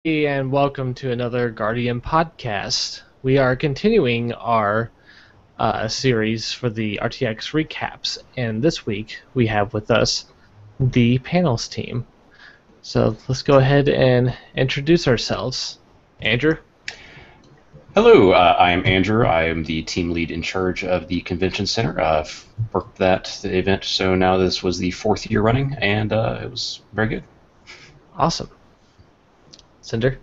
And welcome to another Guardian podcast. We are continuing our series for the RTX Recaps, and this week we have with us the panels team. So let's go ahead and introduce ourselves. Andrew? Hello, I am Andrew. I am the team lead in charge of the convention center. I've worked the event, so now this was the fourth year running, and it was very good. Awesome. Cinder?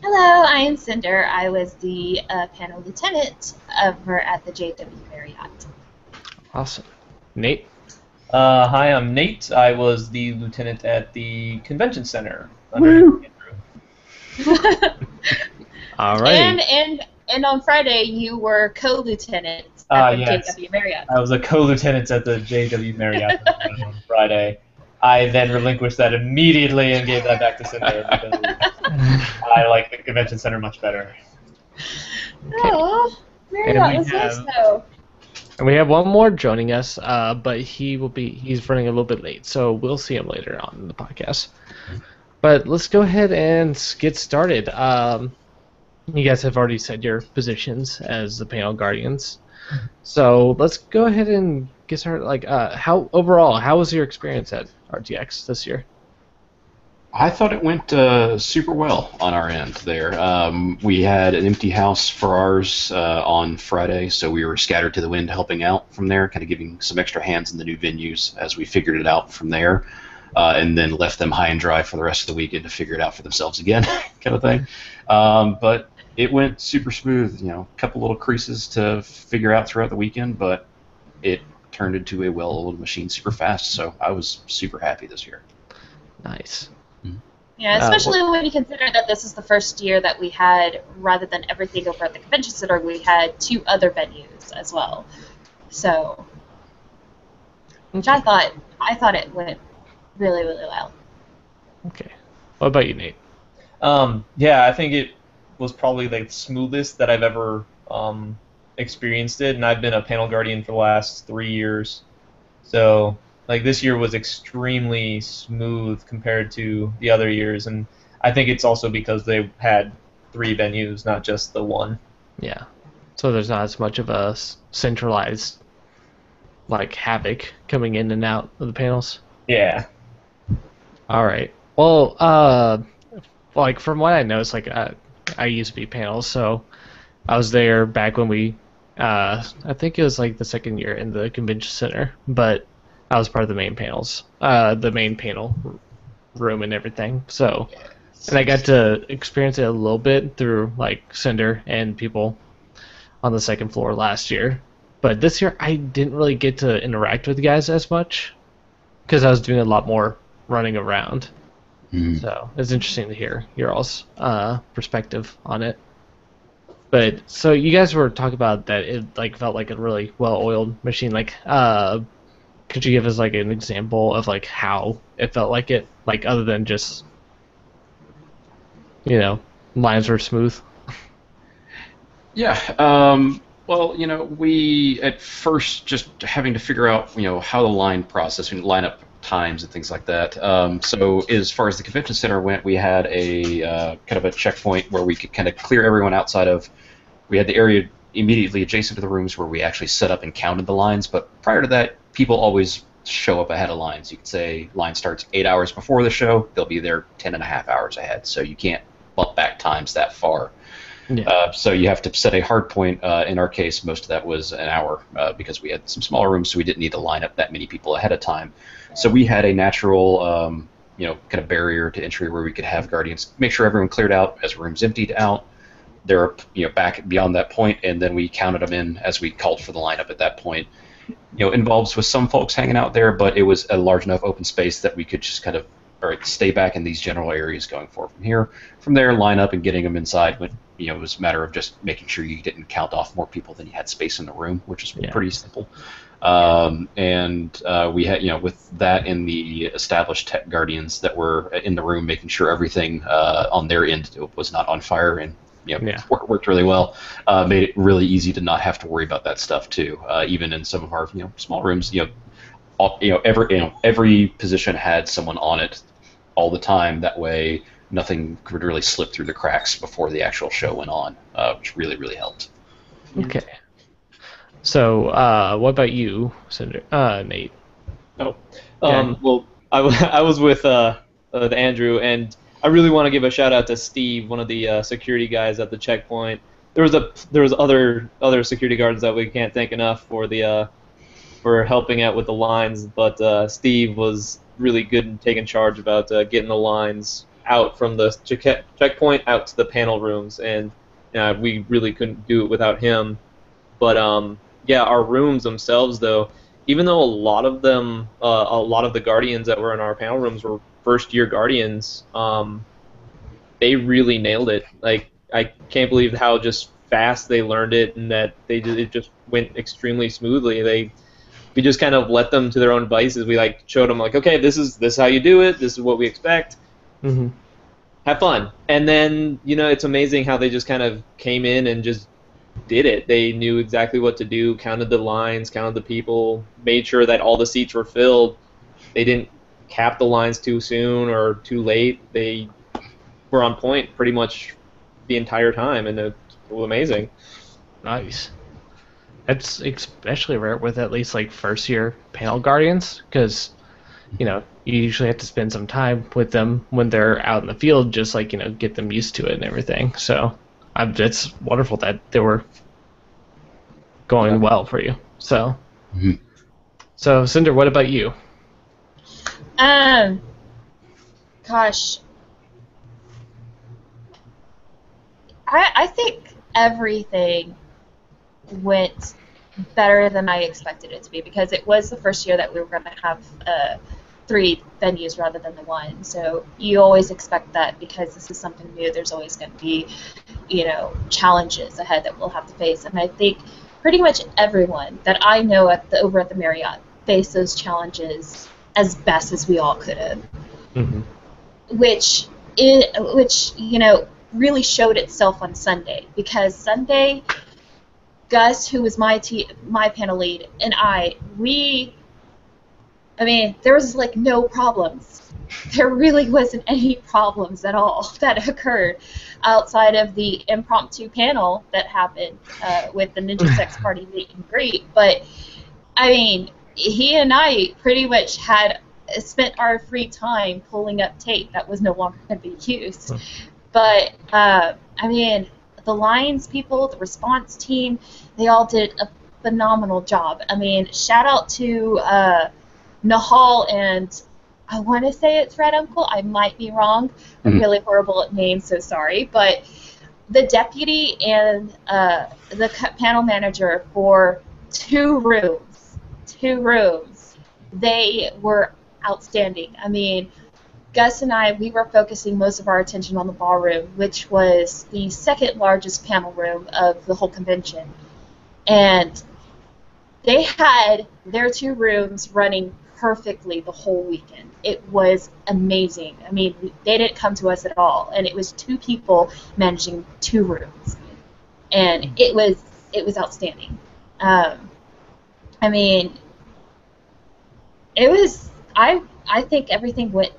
Hello, I am Cinder. I was the panel lieutenant over at the JW Marriott. Awesome. Nate? Hi, I'm Nate. I was the lieutenant at the convention center. Woo! All right. And on Friday you were co-lieutenant at the yes. JW Marriott. I was a co-lieutenant at the JW Marriott on Friday. I then relinquished that immediately and gave that back to Cinder because I like the convention center much better. Oh, Marriott was nice though. And we have one more joining us, but he's running a little bit late, so we'll see him later on in the podcast. But let's go ahead and get started. You guys have already said your positions as the panel guardians, so let's go ahead and get started. How was your experience at RTX this year? I thought it went super well on our end there. We had an empty house for ours on Friday, so we were scattered to the wind helping out from there, kind of giving some extra hands in the new venues as we figured it out from there, and then left them high and dry for the rest of the weekend to figure it out for themselves again, kind of thing. But it went super smooth, a couple little creases to figure out throughout the weekend, but it turned into a well-oiled machine super fast, so I was super happy this year. Nice. Yeah, especially when you consider that this is the first year that we had, rather than everything over at the convention center, we had 2 other venues as well. So, which I thought it went really, really well. Okay. What about you, Nate? Yeah, I think it was probably the smoothest that I've ever experienced it, and I've been a panel guardian for the last 3 years. So, this year was extremely smooth compared to the other years, and I think it's also because they had 3 venues, not just the one. Yeah. So there's not as much of a centralized, havoc coming in and out of the panels? Yeah. All right. Well, from what I know, it's I used to be panels, so I was there back when we, I think it was the second year in the convention center, but I was part of the main panels, the main panel room and everything. So, and I got to experience it a little bit through Cinder and people on the second floor last year. But this year I didn't really get to interact with you guys as much because I was doing a lot more running around. So it's interesting to hear your all's perspective on it. But so you guys were talking about that it felt like a really well-oiled machine. Could you give us an example of how it felt like it, other than just lines were smooth? Yeah. Well, we at first just having to figure out how the line process and line up times and things like that. So as far as the convention center went, we had a kind of a checkpoint where we could kind of clear everyone outside of. We had the area immediately adjacent to the rooms where we actually set up and counted the lines, but prior to that, people always show up ahead of lines. You could say line starts 8 hours before the show, they'll be there 10.5 hours ahead, so you can't bump back times that far. Yeah. So you have to set a hard point. In our case, most of that was an hour because we had some smaller rooms, so we didn't need to line up that many people ahead of time. So we had a natural, kind of barrier to entry where we could have guardians make sure everyone cleared out as rooms emptied out. They're back beyond that point, and then we counted them in as we called for the lineup at that point. Involves with some folks hanging out there, but it was a large enough open space that we could just kind of stay back in these general areas going forward from here. From there, line up and getting them inside. But it was a matter of just making sure you didn't count off more people than you had space in the room, which is pretty simple. And we had, with that in the established tech guardians that were in the room, making sure everything on their end was not on fire and worked really well. Made it really easy to not have to worry about that stuff too. Even in some of our small rooms, every position had someone on it all the time. That way, nothing could really slip through the cracks before the actual show went on, which really, really helped. Okay. So, what about you, Cinder? Nate? Oh, Yeah. well, I was with Andrew, and I really want to give a shout out to Steve, one of the security guys at the checkpoint. There was other security guards that we can't thank enough for helping out with the lines, but Steve was really good in taking charge about getting the lines out from the checkpoint out to the panel rooms, and we really couldn't do it without him. But yeah, our rooms themselves, though, even though a lot of the Guardians that were in our panel rooms were first-year Guardians, they really nailed it. Like, I can't believe how just fast they learned it, and that it just went extremely smoothly. We just kind of let them to their own devices. We like showed them like, okay, this is how you do it. This is what we expect. Mm-hmm. Have fun. And then it's amazing how they just kind of came in and just did it. They knew exactly what to do, counted the lines, counted the people, made sure that all the seats were filled. They didn't cap the lines too soon or too late. They were on point pretty much the entire time, and it was amazing. Nice. That's especially rare with at least like first year panel guardians, because you usually have to spend some time with them when they're out in the field, just like get them used to it and everything. So it's wonderful that they were going well for you. So, so Cinder, what about you? Gosh, I think everything went better than I expected it to be, because it was the first year that we were going to have 3 venues rather than the 1. So you always expect that, because this is something new. There's always going to be, challenges ahead that we'll have to face. And I think pretty much everyone that I know over at the Marriott faced those challenges as best as we all could have, which really showed itself on Sunday, because Sunday, Gus, who was my panel lead, and there was like no problems. There really wasn't any problems at all that occurred outside of the impromptu panel that happened with the Ninja Sex Party meet and greet. But he and I pretty much had spent our free time pulling up tape that was no longer going to be used. But the lines people, the response team, they all did a phenomenal job. Shout out to Nahal, and I want to say it's Red Uncle. I might be wrong. I'm really horrible at names, so sorry. But the deputy and the panel manager for 2 rooms, they were outstanding. Gus and I, we were focusing most of our attention on the ballroom, which was the second largest panel room of the whole convention. And they had their 2 rooms running perfectly the whole weekend. It was amazing. They didn't come to us at all, and it was 2 people managing 2 rooms, and it was outstanding. It was. I think everything went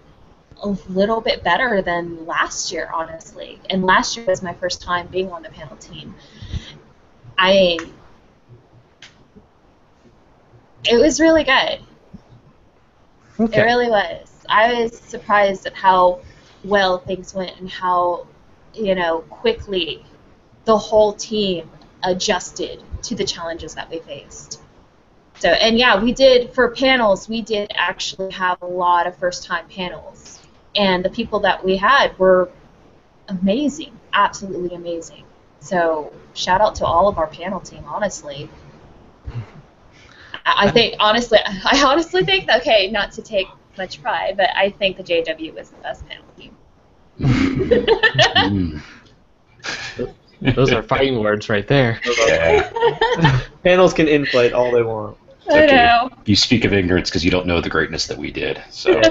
a little bit better than last year, honestly. And last year was my first time being on the panel team. It was really good. Okay. It really was. I was surprised at how well things went and how, quickly the whole team adjusted to the challenges that we faced. So, and yeah, for panels, we did actually have a lot of first-time panels. And the people that we had were amazing, absolutely amazing. So, shout out to all of our panel team, honestly. I honestly think, okay, not to take much pride, but I think the JW was the best panel team. Those are fighting words right there. Yeah. Panels can inflate all they want. I know. You speak of ignorance because you don't know the greatness that we did. So.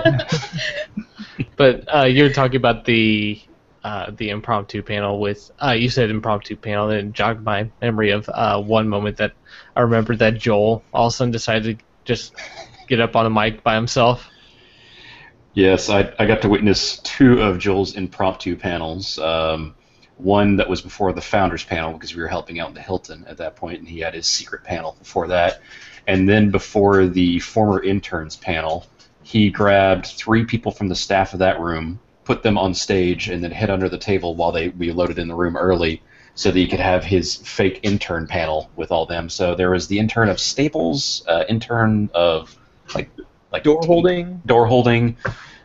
But you're talking about the impromptu panel with you said impromptu panel, and it jogged my memory of one moment that I remember that Joel all of a sudden decided to just get up on a mic by himself. Yes, I got to witness two of Joel's impromptu panels. One that was before the founders panel because we were helping out in the Hilton at that point, and he had his secret panel before that. And then before the former interns panel, he grabbed three people from the staff of that room, put them on stage, and then hid under the table while we loaded in the room early so that he could have his fake intern panel with all them. So there was the intern of Staples, intern of like door holding.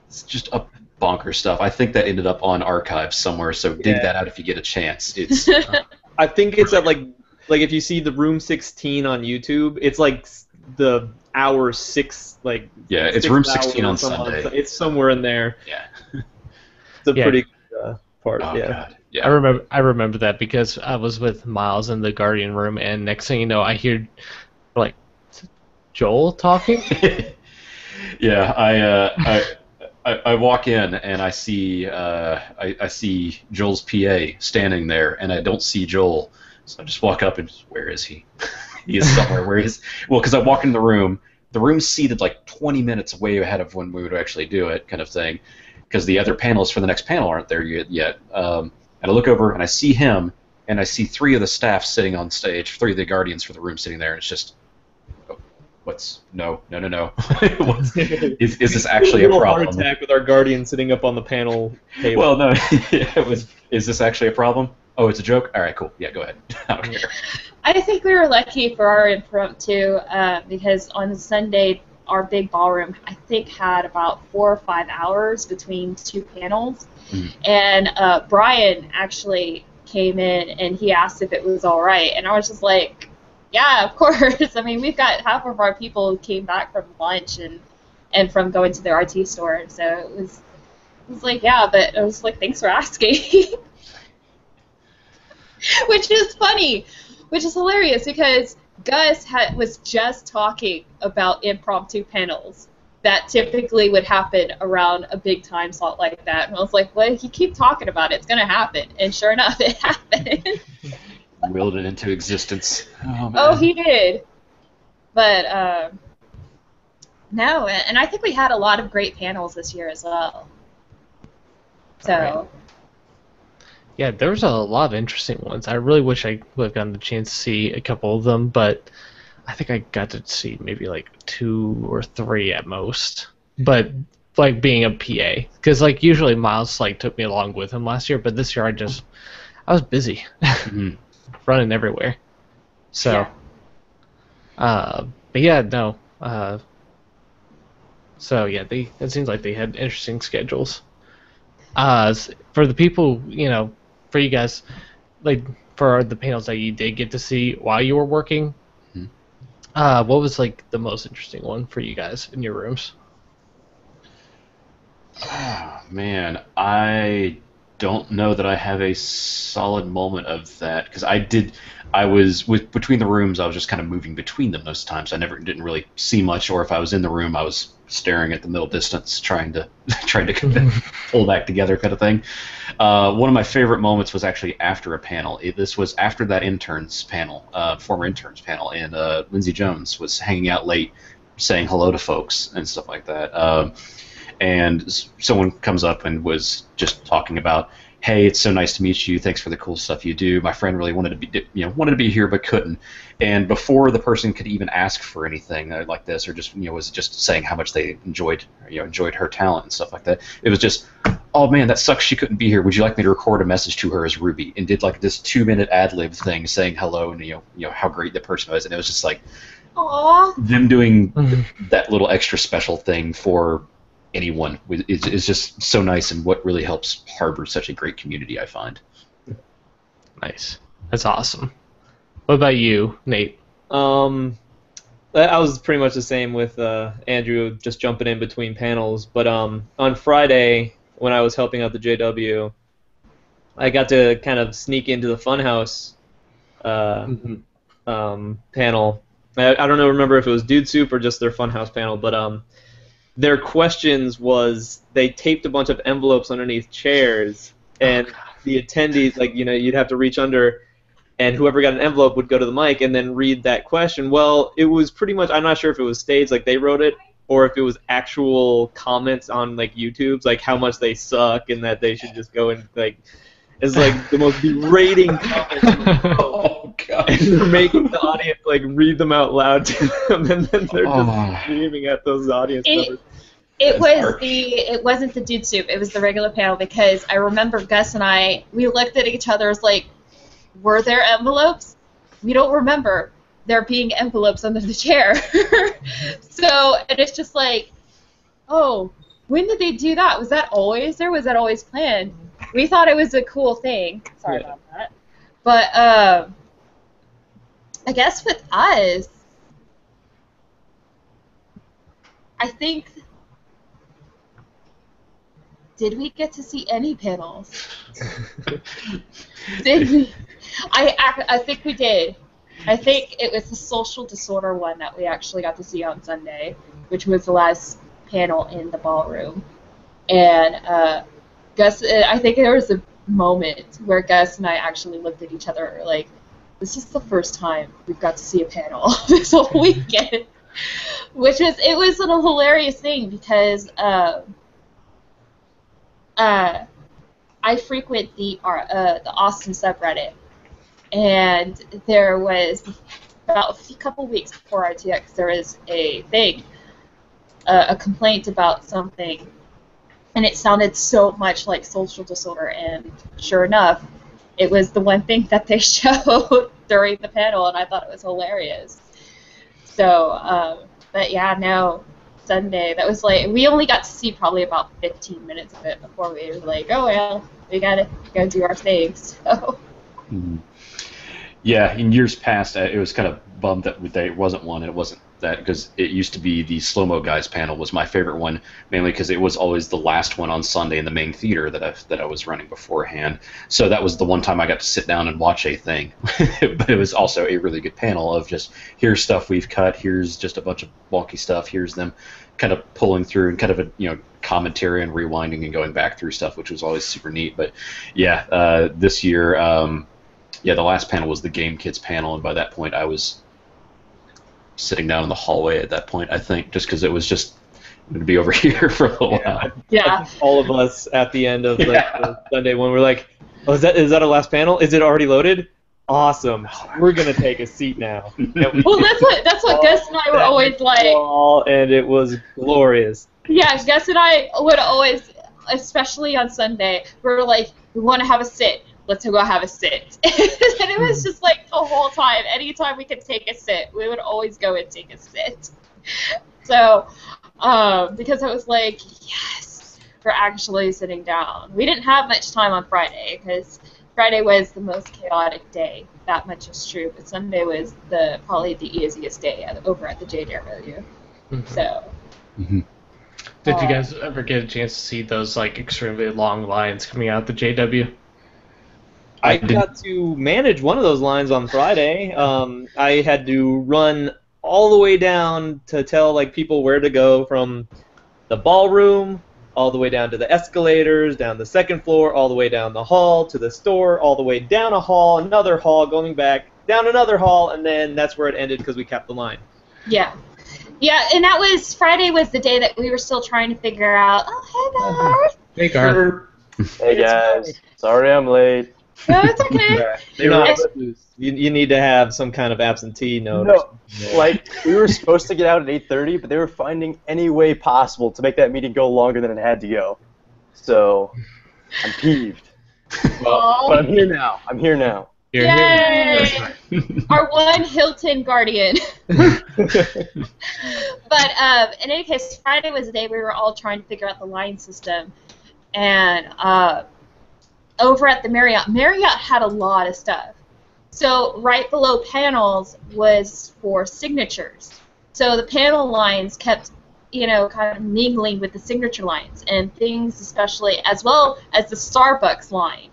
It's just a bonkers stuff. I think that ended up on archives somewhere, so dig that out if you get a chance. It's I think it's at like if you see the room 16 on YouTube, it's like the hour 6 like it's room 16 on Sunday. It's somewhere in there. Yeah. It's a pretty good part. Oh, yeah. God. Yeah. I remember that because I was with Miles in the Guardian room, and next thing you know, I hear like Joel talking. Yeah, I walk in and I see I see Joel's PA standing there, and I don't see Joel, so I just walk up and where is he? He is somewhere. Where is? Well, because I walk in the room. The room's seated like 20 minutes way ahead of when we would actually do it, kind of thing, because the other panels for the next panel aren't there yet. And I look over and I see him, and I see three of the staff sitting on stage, three of the Guardians for the room sitting there, and it's just, what's no. Is this actually a problem? Heart attack with our Guardian sitting up on the panel table. Well, no, it was. Is this actually a problem? Oh, it's a joke. All right, cool. Yeah, go ahead. I don't care. I think we were lucky for our impromptu because on Sunday our big ballroom I think had about 4 or 5 hours between two panels, and Brian actually came in and he asked if it was all right, and I was just like, yeah, of course. I mean, we've got half of our people who came back from lunch and from going to the RT store, so it was like, yeah, but I was like, thanks for asking. Which is funny, which is hilarious because Gus was just talking about impromptu panels that typically would happen around a big time slot like that. And I was like, well, if you keep talking about it, it's going to happen. And sure enough, it happened. Willed it into existence. Oh, man. Oh, he did. But, no, and I think we had a lot of great panels this year as well. So... Right. Yeah, there was a lot of interesting ones. I really wish I would have gotten the chance to see a couple of them, but I think I got to see maybe like 2 or 3 at most. But like being a PA, because like usually Miles like took me along with him last year, but this year I was busy, running everywhere. So, but yeah, no. So yeah, it seems like they had interesting schedules. For the people, for you guys, like for the panels that you did get to see while you were working, what was like the most interesting one for you guys in your rooms? Oh, man, I don't know that I have a solid moment of that because I was between the rooms. I was just kind of moving between them most times. I didn't really see much, or if I was in the room, I was staring at the middle distance, trying to pull back together, kind of thing. One of my favorite moments was actually after a panel. This was after that former interns panel, and Lindsey Jones was hanging out late, saying hello to folks and stuff like that. And someone comes up and was just talking about, hey, it's so nice to meet you. Thanks for the cool stuff you do. My friend really wanted to be here but couldn't. And before the person could even ask for anything like this, or just was just saying how much they enjoyed her talent and stuff like that, it was just, oh man, that sucks she couldn't be here. Would you like me to record a message to her as Ruby? And did like this 2-minute ad lib thing saying hello and how great the person was, and it was just like, aww, them doing that little extra special thing for anyone is just so nice, and what really helps harbor such a great community, I find. Nice. That's awesome. What about you, Nate? I was pretty much the same with Andrew, just jumping in between panels. But on Friday, when I was helping out the JW, I got to kind of sneak into the Funhouse panel. I don't remember if it was Dude Soup or just their Funhouse panel, but their questions was they taped a bunch of envelopes underneath chairs, and the attendees, you'd have to reach under, and whoever got an envelope would go to the mic and then read that question. Well, it was pretty much, I'm not sure if it was staged, like they wrote it, or if it was actual comments on like YouTube's, like how much they suck and that they should just go and like. It's like the most berating comments. Oh god! And they're making the audience like read them out loud to them, and then they're just screaming at those audience members. It wasn't the dude soup. It was the regular panel, because I remember Gus and we looked at each other as like, were there envelopes? We don't remember there being envelopes under the chair. So, and it's just like, oh, when did they do that? Was that always there? Was that always planned? We thought it was a cool thing. Sorry about that. But I guess with us, I think, did we get to see any panels? Did we? I think we did. I think it was the social disorder one that we actually got to see on Sunday, which was the last panel in the ballroom. And Gus, I think there was a moment where Gus and I actually looked at each other like, this is the first time we've got to see a panel this whole weekend. It was a hilarious thing, because I frequent the Austin subreddit, and there was about a couple weeks before RTX, there was a complaint about something, and it sounded so much like social disorder, and sure enough, it was the one thing that they showed during the panel, and I thought it was hilarious. So, but yeah, no, Sunday, that was like, we only got to see probably about 15 minutes of it before we were like, oh well, we gotta do our thing, so. Mm-hmm. Yeah, in years past, it was kind of bummed that there wasn't one, and it wasn't that, because it used to be the slow-mo guys panel was my favorite one, mainly because it was always the last one on Sunday in the main theater that I was running beforehand. So that was the one time I got to sit down and watch a thing. But it was also a really good panel of just, here's stuff we've cut, here's just a bunch of wonky stuff, here's them kind of pulling through, and kind of a commentary and rewinding and going back through stuff, which was always super neat. But yeah, this year. Yeah, the last panel was the Game Kids panel, and by that point I was sitting down in the hallway at that point, I think, just because it was just going to be over here for a little while. Yeah. All of us at the end of the Sunday when we're like, oh, is that a last panel? Is it already loaded? Awesome. We're going to take a seat now. Well, that's what Gus and I were always like. And it was glorious. Yeah, Gus and I would always, especially on Sunday, we were like, we want to have a sit. Let's go have a sit. And it was just like the whole time, anytime we could take a sit, we would always go and take a sit. So, because I was like, yes, we're actually sitting down. We didn't have much time on Friday, because Friday was the most chaotic day. That much is true. But Sunday was probably the easiest day over at the JW. Mm-hmm. So. Mm-hmm. Did you guys ever get a chance to see those like extremely long lines coming out the JW? I got to manage one of those lines on Friday. I had to run all the way down to tell like people where to go from the ballroom, all the way down to the escalators, down the second floor, all the way down the hall to the store, all the way down a hall, another hall, going back, down another hall, and then that's where it ended because we kept the line. Yeah. Yeah, and Friday was the day that we were still trying to figure out, oh, hey, Garth. Hey, guys. Sorry I'm late. No, it's okay. You need to have some kind of absentee note. No, like, we were supposed to get out at 8:30, but they were finding any way possible to make that meeting go longer than it had to go. So, I'm peeved. Well, but I'm here now. Yay! Our one Hilton guardian. But in any case, Friday was the day we were all trying to figure out the line system. And over at the Marriott had a lot of stuff. So right below panels was for signatures. So the panel lines kept, kind of mingling with the signature lines and things, especially as well as the Starbucks line.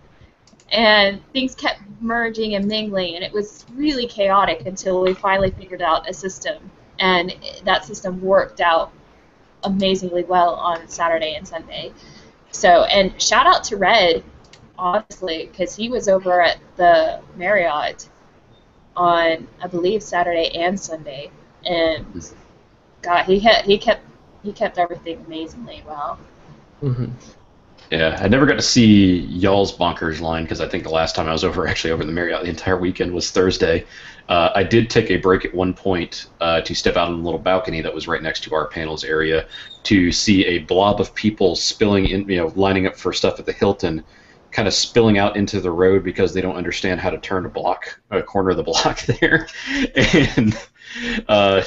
And things kept merging and mingling, and it was really chaotic until we finally figured out a system. And that system worked out amazingly well on Saturday and Sunday. So, and shout out to Red, honestly, because he was over at the Marriott on, I believe, Saturday and Sunday, and God, he kept he kept everything amazingly well. Hmm. Yeah, I never got to see y'all's bonkers line because I think the last time I was actually over in the Marriott, the entire weekend was Thursday. I did take a break at one point to step out on a little balcony that was right next to our panels area to see a blob of people spilling in, lining up for stuff at the Hilton, kind of spilling out into the road because they don't understand how to turn a corner of the block there, and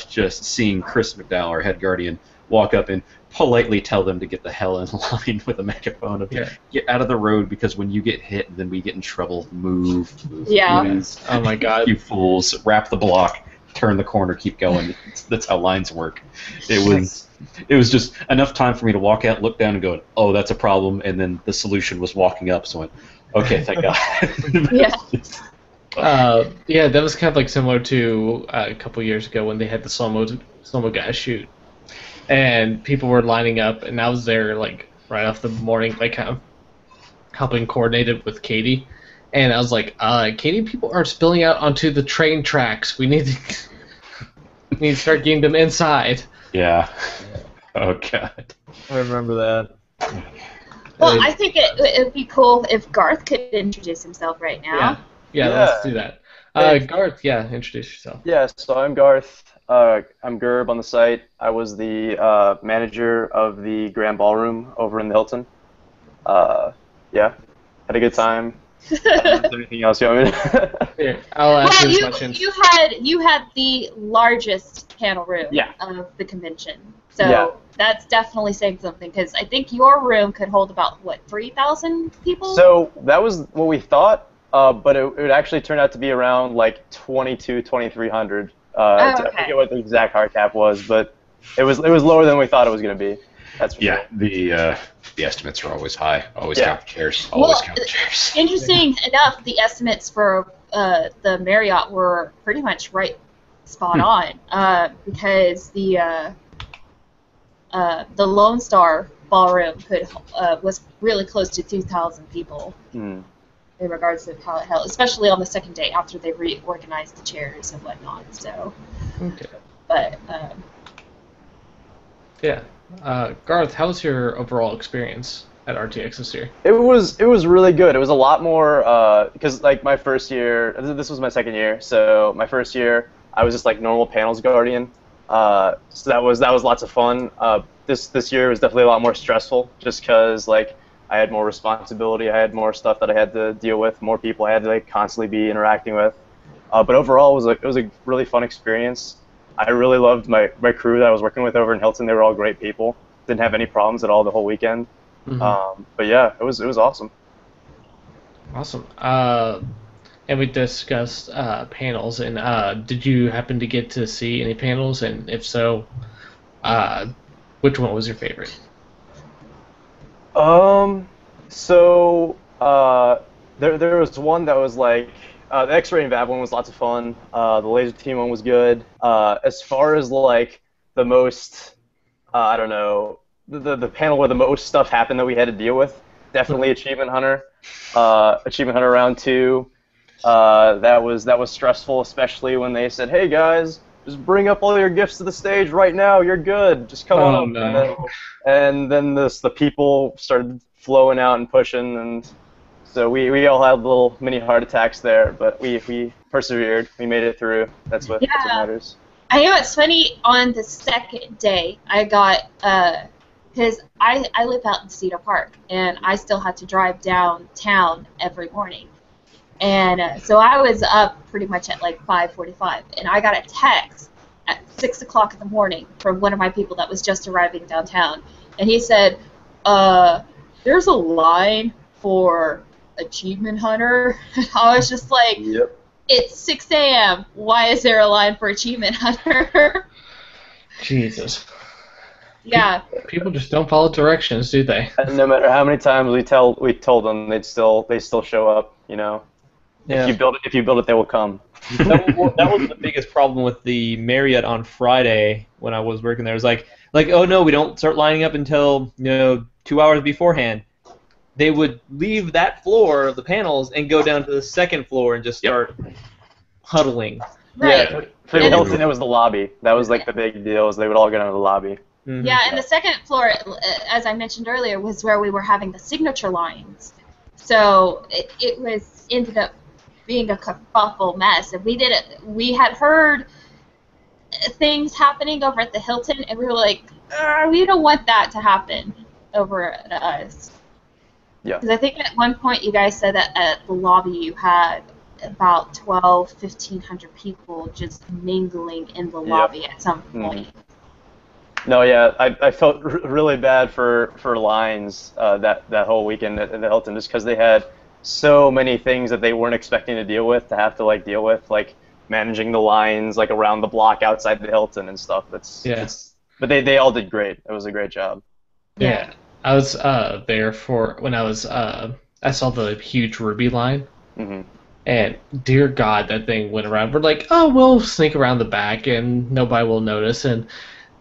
just seeing Chris McDowell, our head guardian, walk up and politely tell them to get the hell in line with a megaphone of get out of the road because when you get hit, then we get in trouble. Move, Yeah. please. Oh my God. You fools! Wrap the block, turn the corner, keep going. That's how lines work. It was just enough time for me to walk out, look down, and go, "Oh, that's a problem." And then the solution was walking up. So I went, "Okay, thank God." Yeah. Yeah, that was kind of like similar to a couple years ago when they had the slow-mo guys shoot, and people were lining up, and I was there like right off the morning, like kind of helping coordinate it with Katie, and I was like, Katie, people are spilling out onto the train tracks. We need to start getting them inside. Yeah. Oh God. I remember that. Well, I think it would be cool if Garth could introduce himself right now. Yeah, let's do that. Garth, introduce yourself. Yeah, so I'm Garth. I'm Gerb on the site. I was the manager of the Grand Ballroom over in the Hilton. Yeah, had a good time. Is there anything else you want me to? Here, I'll ask you Well, as much. you had the largest panel room of the convention, so that's definitely saying something because I think your room could hold about 3,000 people. So that was what we thought, but it actually turned out to be around like 2,200, 2,300. I forget what the exact hard cap was, but it was lower than we thought it was going to be. That's for sure. The estimates are always high. Always count the chairs. Always count the chairs. Interesting enough, the estimates for the Marriott were pretty much spot on because the Lone Star Ballroom was really close to 2,000 people in regards to how it held, especially on the second day after they reorganized the chairs and whatnot. So, but Garth, how was your overall experience at RTX this year? It was really good. It was a lot more because like my first year, this was my second year. So my first year, I was just like normal panels guardian. So that was lots of fun. This year was definitely a lot more stressful, just because like I had more responsibility, I had more stuff that I had to deal with, more people I had to like constantly be interacting with. But overall, it was a really fun experience. I really loved my crew that I was working with over in Hilton. They were all great people. Didn't have any problems at all the whole weekend. But yeah, it was awesome. Awesome. And we discussed panels. And did you happen to get to see any panels? And if so, which one was your favorite? So there was one that was like the X-ray and Vab one was lots of fun. The laser team one was good. As far as like the most, I don't know, the panel where the most stuff happened that we had to deal with, definitely Achievement Hunter. Achievement Hunter round 2. That was stressful, especially when they said, "Hey guys, just bring up all your gifts to the stage right now. You're good. Just come on up." No. And then the people started flowing out and pushing, and so we all had little mini heart attacks there, but we persevered. We made it through. That's what matters. I know it's funny. On the second day, I got because I live out in Cedar Park, and I still had to drive downtown every morning. And so I was up pretty much at like 5:45, and I got a text at 6 o'clock in the morning from one of my people that was just arriving downtown, and he said, "There's a line for Achievement Hunter." I was just like, "Yep, it's 6 a.m. Why is there a line for Achievement Hunter?" Jesus. Yeah. People just don't follow directions, do they? And no matter how many times we told them, they still show up. You know. Yeah. If you build it, they will come. That was the biggest problem with the Marriott on Friday when I was working there. It was like, oh no, we don't start lining up until 2 hours beforehand. They would leave that floor of the panels and go down to the second floor and just start huddling. Right. Yeah. For the Hilton, it was the lobby. That was like the big deal. Is they would all go down to the lobby. Mhm. Yeah, and the second floor, as I mentioned earlier, was where we were having the signature lines. So it was ended up being a kerfuffle mess, and we had heard things happening over at the Hilton, and we were like, we don't want that to happen over at us. Yeah. Because I think at one point you guys said that at the lobby you had about 1,500 people just mingling in the lobby at some point. No, yeah, I felt really bad for Lions that whole weekend at the Hilton, just because they had so many things that they weren't expecting to deal with, to have to like deal with, like managing the lines like around the block outside the Hilton and stuff. Yeah. But they all did great. It was a great job. Yeah. I was there for when I saw the huge Ruby line, Hmm. and dear God, that thing went around. We're like, oh, we'll sneak around the back and nobody will notice. And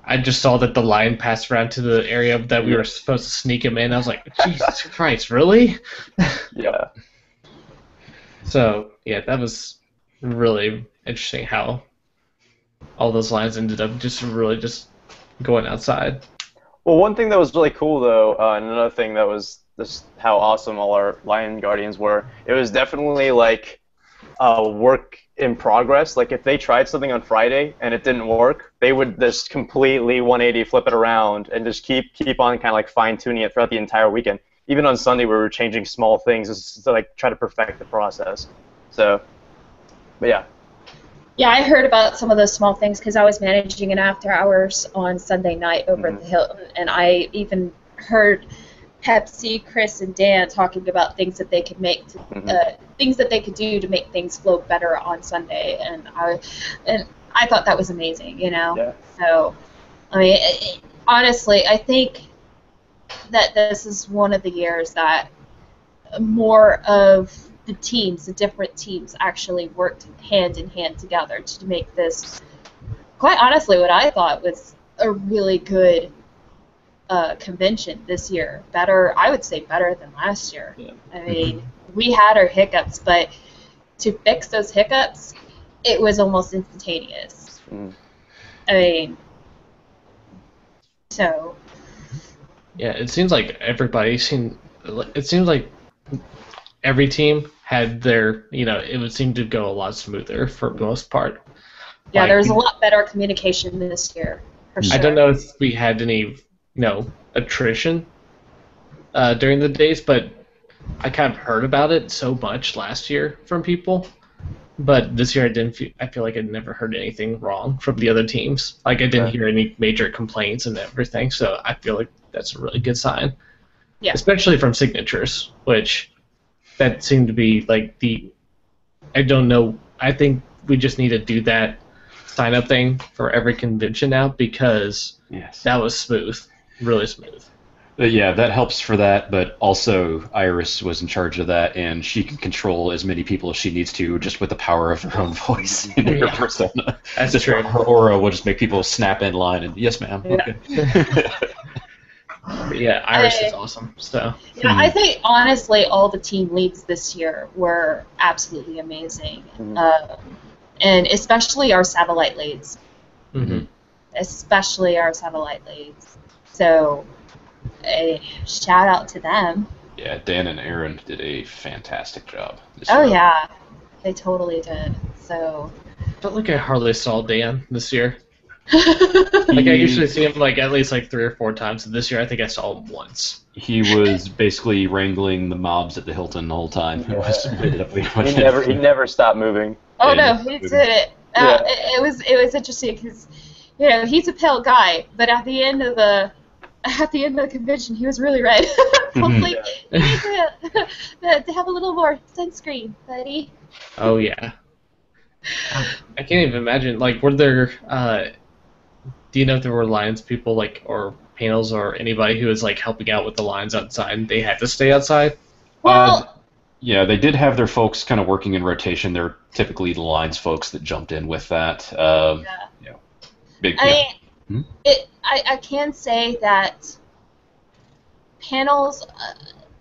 I just saw that the line passed around to the area that we were supposed to sneak him in. I was like, Jesus Christ, really? Yeah. So yeah, that was really interesting how all those lines ended up just really just going outside. Well, one thing that was really cool though, and another thing that was just how awesome all our Lion Guardians were. It was definitely like work in progress. Like if they tried something on Friday and it didn't work, they would just completely 180 flip it around and just keep on kind of like fine tuning it throughout the entire weekend. Even on Sunday, we were changing small things just to like try to perfect the process. So, but yeah. Yeah, I heard about some of those small things because I was managing an after hours on Sunday night over at the Hilton, and I even heard Pepsi, Chris, and Dan talking about things that they could things that they could do to make things flow better on Sunday, and I thought that was amazing, you know. Yeah. So, I mean, honestly, I think that this is one of the years that more of the different teams, actually worked hand in hand together to make this, quite honestly, what I thought was a really good convention this year. Better, I would say better than last year. Yeah. I mean, we had our hiccups, but to fix those hiccups, it was almost instantaneous. I mean, so. Yeah, it seems like it seems like every team had their, it would seem to go a lot smoother for the most part. Yeah, Like, there was a lot better communication this year, for sure. I don't know if we had any, attrition during the days, but I kind of heard about it so much last year from people. But this year I feel like I never heard anything wrong from the other teams. Like I didn't hear any major complaints and everything, so I feel like that's a really good sign. Yeah. Especially from signatures, which that seemed to be like I don't know, I think we just need to do that sign up thing for every convention now because that was smooth, really smooth. Yeah, that helps for that, but also Iris was in charge of that, and she can control as many people as she needs to just with the power of her own voice and her persona. That's just true. Her aura will just make people snap in line and, yes, ma'am. Yeah. Okay. Yeah, Iris is awesome. So yeah, I think honestly, all the team leads this year were absolutely amazing, and especially our satellite leads. Especially our satellite leads. So, shout out to them. Yeah, Dan and Aaron did a fantastic job. Oh yeah, they totally did. So. I felt like I hardly saw Dan this year. Like I usually see him like at least like 3 or 4 times, and this year I think I saw him once. He was basically wrangling the mobs at the Hilton the whole time. He never stopped moving. Oh no, he did it. It was interesting because he's a pale guy, but at the end of the convention he was really red. Hopefully you need to have a little more sunscreen, buddy. Oh yeah. I can't even imagine. Like, were there? Do you know if there were Lions people like or panels or anybody who was like helping out with the lines outside and they had to stay outside? Well, yeah, they did have their folks kind of working in rotation. They're typically the lines folks that jumped in with that. Big. I can say that panels,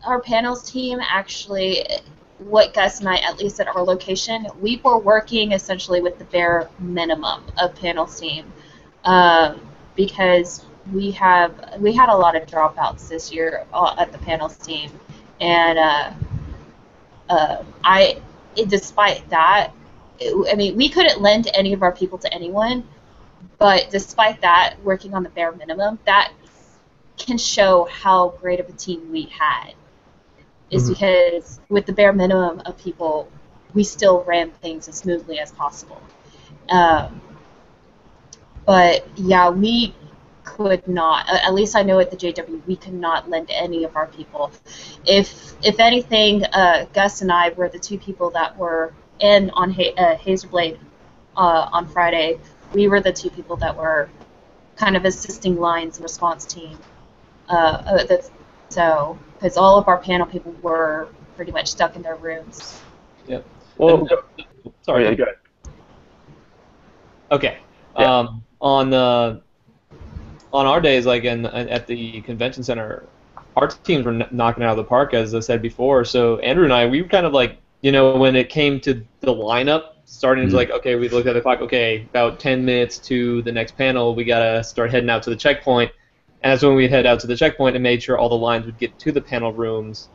our panels team actually. What Gus and I, at least at our location, we were working essentially with the bare minimum of panels team, because we had a lot of dropouts this year at the panels team, and despite that, I mean, we couldn't lend any of our people to anyone, but despite that, working on the bare minimum, that can show how great of a team we had. Is because with the bare minimum of people, we still ran things as smoothly as possible. But yeah, we could not. At least I know at the JW, we could not lend any of our people. If anything, Gus and I were the two people that were in on Hazerblade on Friday. We were the two people that were kind of assisting Line's response team. So, because all of our panel people were pretty much stuck in their rooms. Yep. Well, Sorry. yeah, go ahead. Okay. Yeah. On our days, like at the convention center, our teams were knocking it out of the park, as I said before. So Andrew and I, we were kind of like, when it came to the lineup, starting to like, okay, we looked at the clock, okay, about 10 minutes to the next panel, we gotta start heading out to the checkpoint. And that's when we'd head out to the checkpoint and made sure all the lines would get to the panel rooms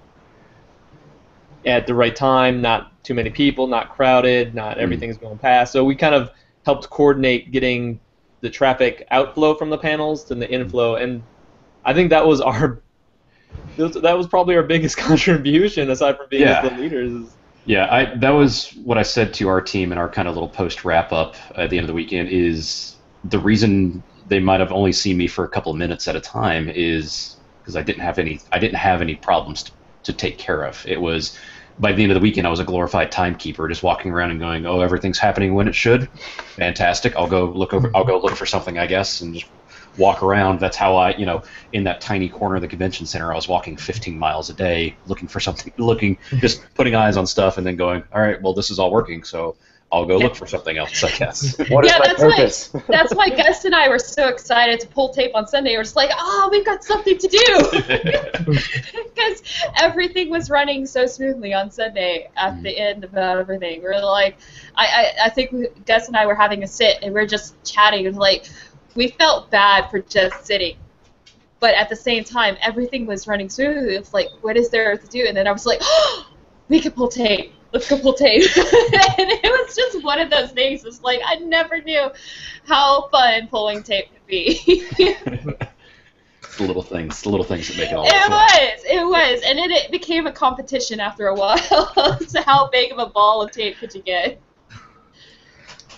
at the right time, not too many people, not crowded, not everything's going past. So we kind of helped coordinate getting the traffic outflow from the panels and the inflow, and I think that was probably our biggest contribution aside from being the leaders. Yeah, that was what I said to our team in our kind of little post wrap up at the end of the weekend. Is the reason they might have only seen me for a couple of minutes at a time is because I didn't have any problems to take care of. It was by the end of the weekend I was a glorified timekeeper, just walking around and going, oh, everything's happening when it should. Fantastic. I'll go look for something, I guess, and just walk around. That's how I, in that tiny corner of the convention center, I was walking 15 miles a day looking for something, just putting eyes on stuff and then going, all right, well, this is all working, so I'll go look for something else, I guess. What is my purpose? That's why Gus and I were so excited to pull tape on Sunday. We're just like, we've got something to do. Because everything was running so smoothly on Sunday at the end of everything. We were like, I think Gus and I were having a sit and we were just chatting. And like, we felt bad for just sitting. But at the same time, everything was running smoothly. It's like, what is there to do? And then I was like, we could pull tape. Let's go pull tape. And it was just one of those things. It's like, I never knew how fun pulling tape could be. It's the little things that make it all It was. And then it became a competition after a while. So how big of a ball of tape could you get?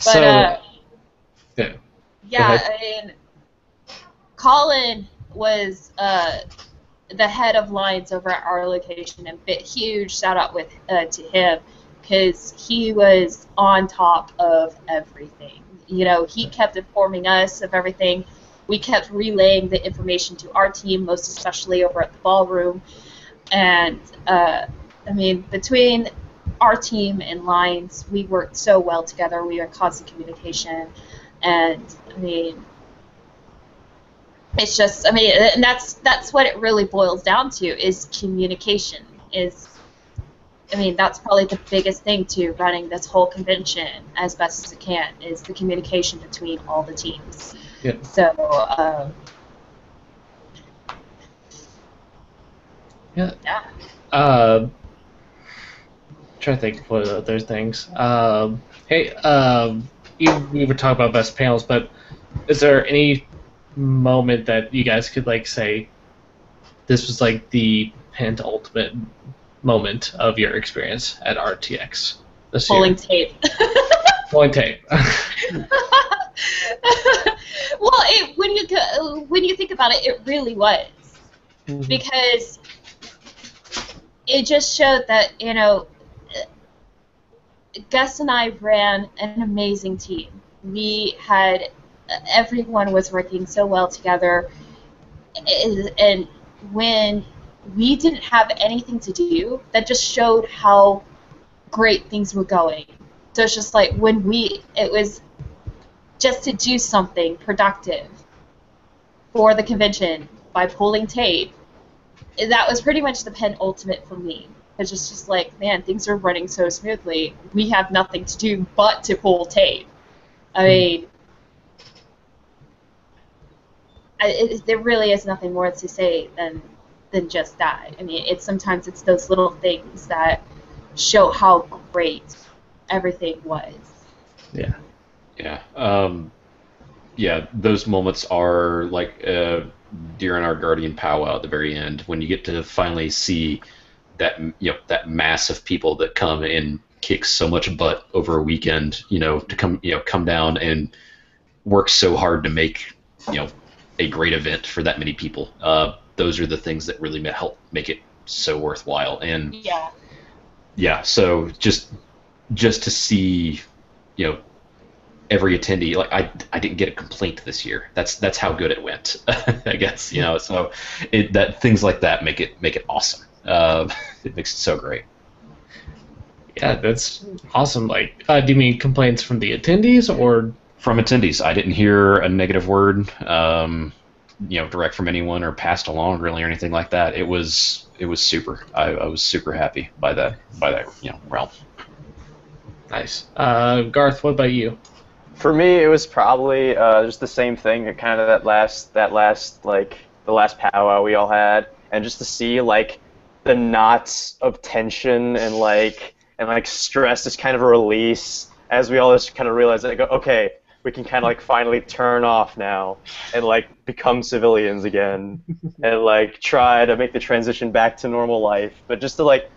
But, yeah, I mean, Colin was the head of lines over at our location, and huge shout out to him because he was on top of everything. He kept informing us of everything. We kept relaying the information to our team, most especially over at the ballroom. And I mean, between our team and lines, we worked so well together. We were in constant communication, and I mean, it's just, I mean, and that's what it really boils down to is communication. That's probably the biggest thing to running this whole convention as best as it can is the communication between all the teams. Yeah. So, yeah. Trying to think of what other things. We were talking about best panels, but is there any moment that you guys could like say this was like the penultimate moment of your experience at RTX this pulling year? Tape. Pulling tape. Well, when you think about it, it really was because it just showed that Gus and I ran an amazing team. We had everyone was working so well together, and when we didn't have anything to do, that just showed how great things were going. So it's just like it was just to do something productive for the convention by pulling tape. That was pretty much the penultimate for me. It's just like, man, things are running so smoothly. We have nothing to do but to pull tape. I mean, there really is nothing more to say than just that. I mean, sometimes it's those little things that show how great everything was. Yeah. Yeah. Yeah, those moments are like during our Guardian powwow at the very end when you get to finally see that that mass of people that come and kick so much butt over a weekend, to come down and work so hard to make a great event for that many people. Those are the things that really help make it so worthwhile. And Yeah. yeah, so just to see every attendee, like I didn't get a complaint this year. That's how good it went. I guess so that things like that make it awesome. It makes it so great. Yeah, that's awesome. Like, do you mean complaints from the attendees or From attendees, I didn't hear a negative word, direct from anyone or passed along really or anything like that. It was super. I was super happy by that realm. nice? Garth, what about you? For me, it was probably just the same thing. Kind of that last like the last powwow we all had, and just to see like the knots of tension and stress is kind of a release as we all just kind of realize that okay, we can kind of like finally turn off now and like become civilians again and like try to make the transition back to normal life. But just to like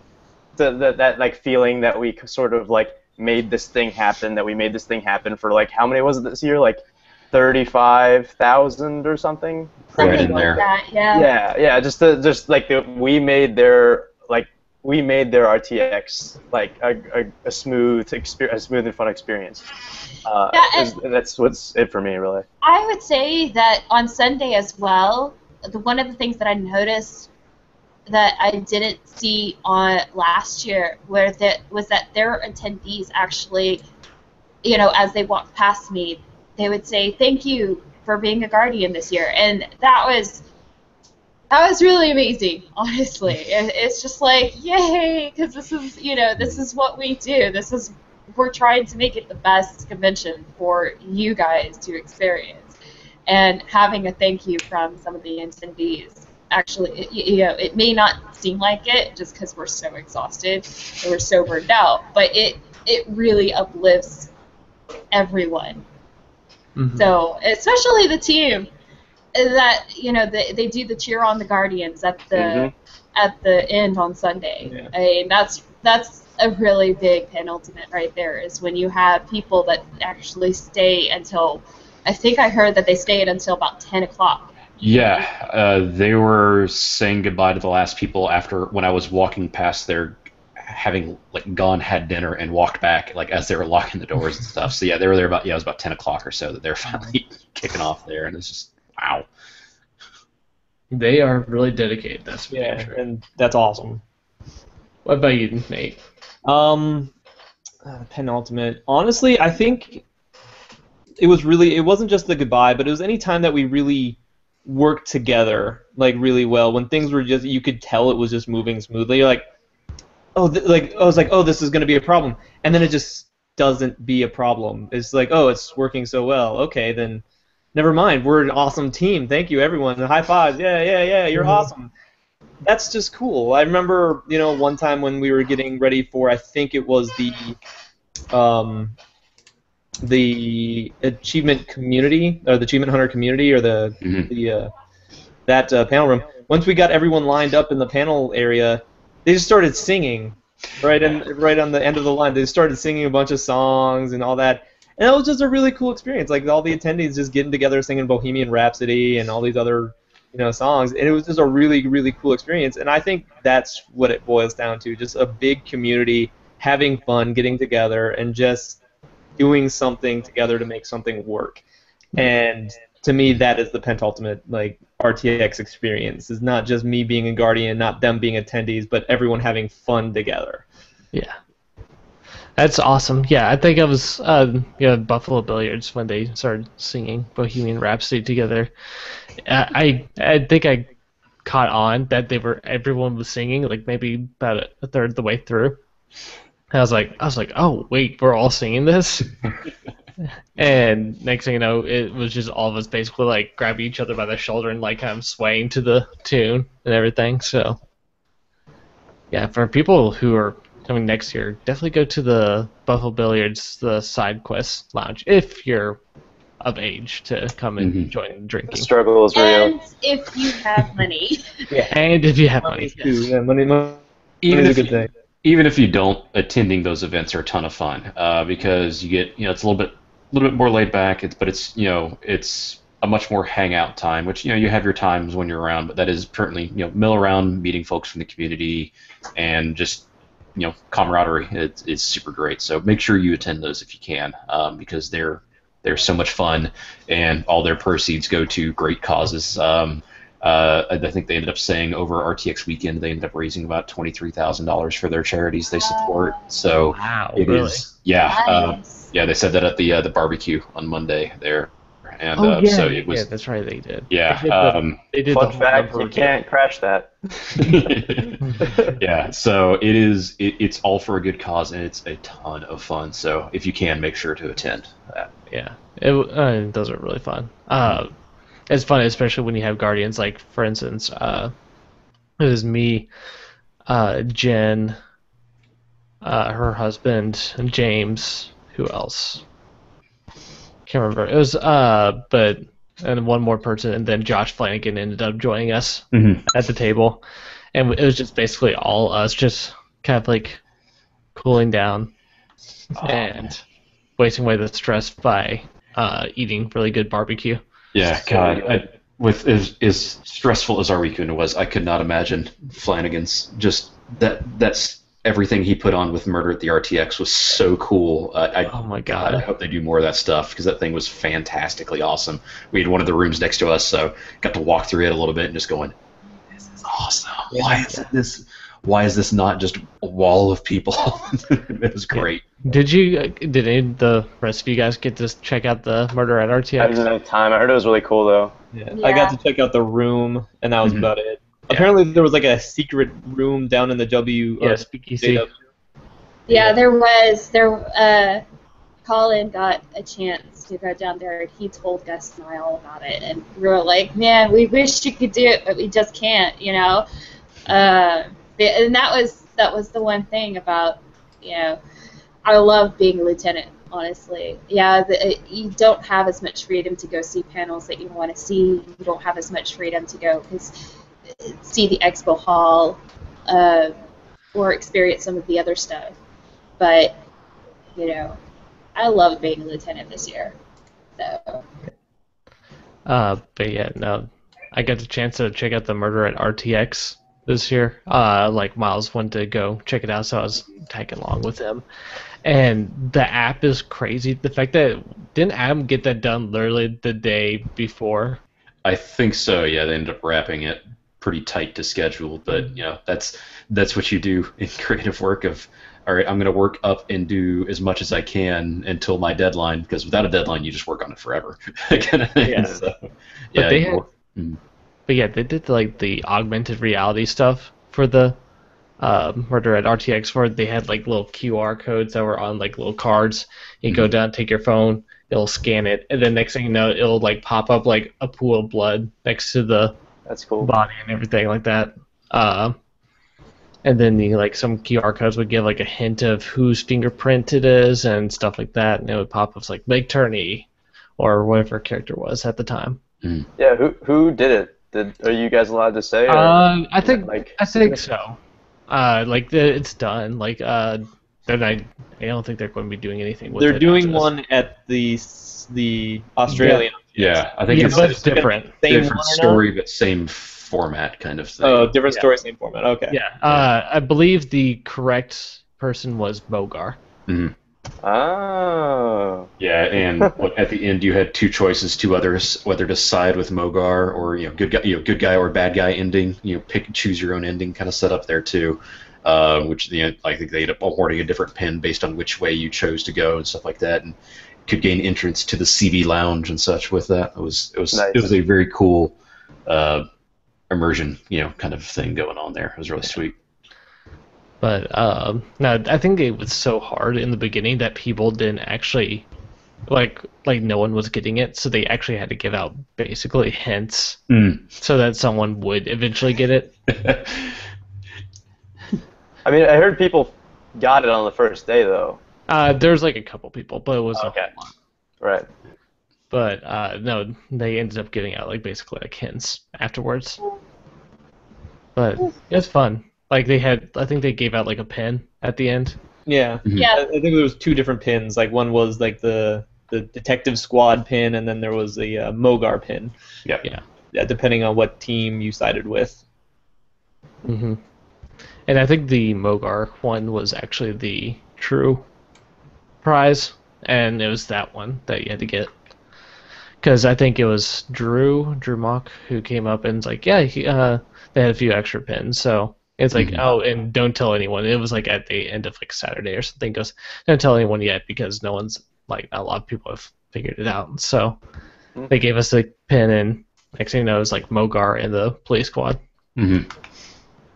that like feeling that we sort of like made this thing happen, that we made this thing happen for like how many was it this year? Like 35,000 or something. Right Something in like there. that, yeah. Yeah. We made their RTX like a smooth and fun experience. That's what's it for me, really. I would say that on Sunday as well, one of the things that I noticed that I didn't see on last year was that their attendees actually, as they walked past me, they would say, "Thank you for being a Guardian this year," and that was really amazing, honestly. It's just like, yay, because this is what we do. We're trying to make it the best convention for you guys to experience. And having a thank you from some of the attendees, actually, it may not seem like it just because we're so exhausted and we're so burned out, but it really uplifts everyone. Mm-hmm. So, especially the team that they do the cheer on the Guardians at the end on Sunday. Yeah. I mean, that's a really big penultimate right there, is when you have people that actually stay until, I think I heard that they stayed until about 10 o'clock. Yeah, they were saying goodbye to the last people after when I was walking past there, having like gone, had dinner, and walked back like as they were locking the doors and stuff. So yeah, they were there about it was about 10 o'clock or so that they're finally kicking off there, and it's just wow. They are really dedicated. That's for damn sure. And that's awesome. What about you, Nate? Penultimate. Honestly, I think it wasn't just the goodbye, but it was any time that we really worked together like really well, when things were just, you could tell it was just moving smoothly. You're like, I was like, oh, this is going to be a problem, and then it just doesn't be a problem. It's like, oh, it's working so well. Okay, then never mind. We're an awesome team. Thank you, everyone. High fives. Yeah. You're awesome. That's just cool. I remember, one time when we were getting ready for, I think it was the achievement community, or the achievement hunter community, or that panel room. Once we got everyone lined up in the panel area, they just started singing right on the end of the line. They started singing a bunch of songs and all that. And that was just a really cool experience. Like all the attendees just getting together, singing Bohemian Rhapsody and all these other, songs. And it was just a really, really cool experience. And I think that's what it boils down to: just a big community having fun, getting together, and just doing something together to make something work. And to me, that is the pentultimate RTX experience. It's not just me being a Guardian, not them being attendees, but everyone having fun together. Yeah. That's awesome. Yeah, I think I was Buffalo Billiards when they started singing Bohemian Rhapsody together. I think I caught on that everyone was singing like maybe about a third of the way through. I was like, oh wait, we're all singing this. And next thing you know, it was just all of us basically like grabbing each other by the shoulder and like kind of swaying to the tune and everything. So yeah, for people who are coming next year, definitely go to the Buffalo Billiards, the side quest lounge, if you're of age to come and join The drinking. struggle is real. And if you have money. And if you have money, Money too. Yeah, money Even is a if good thing. even if you don't, attending those events are a ton of fun because you get it's a little bit more laid back. It's it's a much more hangout time, which you have your times when you're around, but that is certainly mill around, meeting folks from the community, and just camaraderie. It's super great. So make sure you attend those if you can because they're so much fun, and all their proceeds go to great causes. I think they ended up saying over RTX weekend they ended up raising about $23,000 for their charities they support. So wow, it really? is, yeah, Nice. yeah. They said that at the barbecue on Monday there, and Oh yeah, so it was, yeah, that's right, they did. yeah, They did the Fun whole fact, number you can't crash that. yeah. So it's all for a good cause, and it's a ton of fun. So if you can, make sure to attend that. Yeah, those are really fun. It's fun, especially when you have guardians. Like for instance, it was me, Jen, her husband, and James. Who else? Can't remember. It was but and one more person, and then Josh Flanagan ended up joining us at the table, and it was just basically all us, just kind of like cooling down and wasting away the stress by eating really good barbecue. Yeah, God. With as stressful as our weekend was, I could not imagine Flanagan's just that's everything he put on with Murder at the RTX was so cool. Oh my God, I god. hope they do more of that stuff because that thing was fantastically awesome. We had one of the rooms next to us, so got to walk through it a little bit and just going, "This is awesome. Why is this not just a wall of people?" It was great. Did any of the rest of you guys get to check out the Murder at I didn't RTX? have time. I heard it was really cool though. Yeah. Yeah. I got to check out the room, and that was Mhm. about it. Yeah. Apparently, there was like a secret room down in the W. Yeah, or speakeasy. JW. Yeah, there was. Colin got a chance to go down there, and he told Gus and I all about it. And we were like, man, we wish you could do it, but we just can't, And that was the one thing about, I love being a lieutenant, honestly. Yeah, you don't have as much freedom to go see panels that you want to see. You don't have as much freedom to go see the expo hall or experience some of the other stuff. But, I love being a lieutenant this year. So. But yeah, no, I got the chance to check out the Murder at RTX this year. Like Miles wanted to go check it out, so I was tagging along with him. And the app is crazy. The fact that didn't Adam get that done literally the day before? I think so. Yeah, they ended up wrapping it pretty tight to schedule, but that's what you do in creative work. Of all right, I'm going to work up and do as much as I can until my deadline, because without a deadline, you just work on it forever, kind of thing. Yeah. So, But they had, Mhm. but yeah, they did like the augmented reality stuff for the Murder at RTX, where they had like little QR codes that were on like little cards. You go down, take your phone, it'll scan it, and then next thing you know, it'll like pop up like a pool of blood next to the That's cool. body and everything like that. And then some QR codes would give like a hint of whose fingerprint it is and stuff like that, and it would pop up like Meg Turney or whatever character was at the time. Yeah, who did it? Are you guys allowed to say? Or I think like so. It's done. Then I don't think they're going to be doing anything with it. They're doing after this. one at the Australian. Yeah, I think Yeah, it's but a it's different. Same different one or story, but same format kind of thing. Oh, different Yeah. story, same format. Okay. Yeah, I believe the correct person was Bogar. Oh. Yeah, and at the end you had two choices, two others, whether to side with Mogar or good guy or bad guy ending. Choose your own ending kind of set up there too. Which I think they ended up awarding a different pin based on which way you chose to go and stuff like that, and could gain entrance to the CB lounge and such with that. It was Nice. a very cool immersion kind of thing going on there. It was really sweet. But no, I think it was so hard in the beginning that people didn't actually like no one was getting it, so they actually had to give out basically hints Mm. so that someone would eventually get it. I mean, I heard people got it on the first day though. There's like a couple people, but it was Okay. a lot. Right. But no, they ended up giving out like basically like hints afterwards. But it was fun. Like I think they gave out like a pin at the end. Yeah. Yeah. I think there was two different pins. Like one was like the detective squad pin, and then there was a Mogar pin. Yep. Yeah. Depending on what team you sided with. hmm And I think the Mogar one was actually the true prize, and it was that one that you had to get. Because I think it was Drew Mock, who came up and was like, yeah, they had a few extra pins, so it's like, oh, and don't tell anyone. It was like at the end of like Saturday or something. Goes, don't tell anyone yet because no one's like, not a lot of people have figured it out. So they gave us a pin, and next thing you know, it was like Mogar and the police squad. Mm-hmm.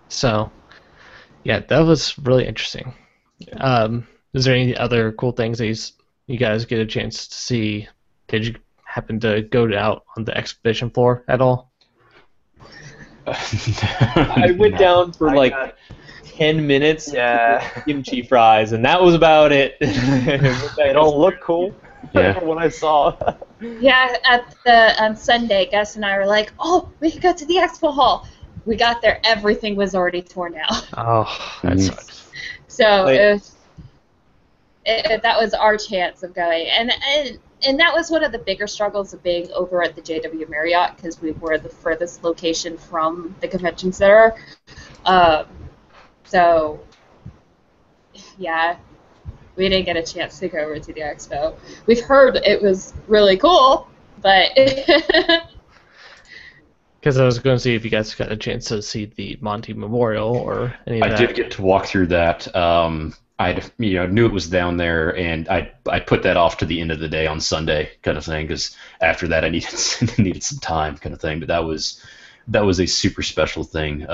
So yeah, that was really interesting. Is there any other cool things that you guys get a chance to see? Did you happen to go out on the expedition floor at all? I went down for like 10 minutes Yeah. to get kimchi fries, and that was about it. They don't look cool. Yeah. What I saw. Yeah, at the Sunday, Gus and I were like, "Oh, we could go to the expo hall." We got there, everything was already torn out. Oh, that sucks. So Like- that was our chance of going, and that was one of the bigger struggles of being over at the JW Marriott because we were the furthest location from the convention center. So yeah, we didn't get a chance to go over to the expo. We've heard it was really cool, but Because I was going to see if you guys got a chance to see the Monty Memorial or any of I that. did get to walk through that. I knew it was down there, and I put that off to the end of the day on Sunday, kind of thing, because after that I needed some time, kind of thing. But that was a super special thing.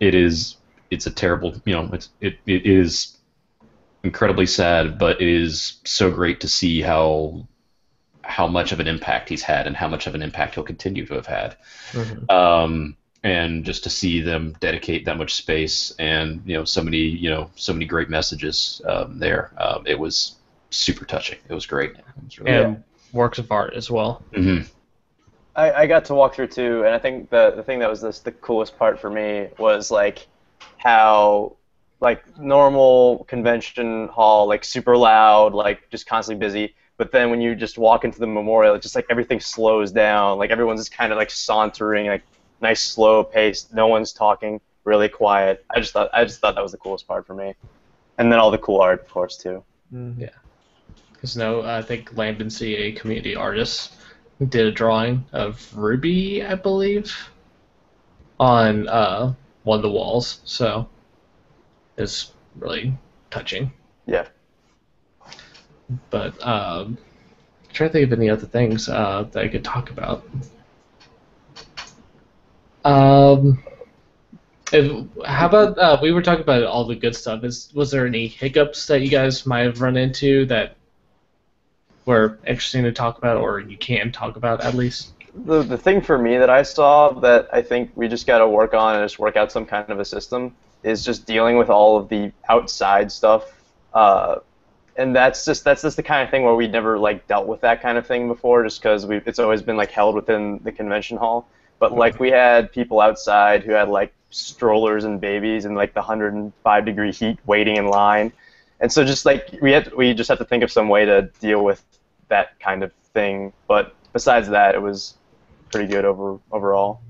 It's a terrible, it is incredibly sad, but it is so great to see how much of an impact he's had and how much of an impact he'll continue to have had. Mhm. And just to see them dedicate that much space and so many great messages there, it was super touching. It was great. It was really And works of art as well. hmm I got to walk through too, and I think the thing that was the coolest part for me was like how like normal convention hall, like super loud, like just constantly busy. But then when you just walk into the memorial, it's just like everything slows down. Like everyone's just kind of like sauntering, like nice slow pace. No one's talking, really quiet. I just thought that was the coolest part for me. And then all the cool art, of course, too. Because I think Landon C, a community artist, did a drawing of Ruby, I believe, on one of the walls. So it's really touching. Yeah. But I'm trying to think of any other things that I could talk about. How about we were talking about all the good stuff? Was there any hiccups that you guys might have run into that were interesting to talk about, or you can talk about at least? The thing for me that I saw that I think we just got to work on and just work out some kind of a system is just dealing with all of the outside stuff. And that's just the kind of thing where we'd never like dealt with that kind of thing before, just because it's always been like held within the convention hall. But like we had people outside who had like strollers and babies in like the 105-degree heat waiting in line, and so just like we just have to think of some way to deal with that kind of thing. But besides that, it was pretty good overall.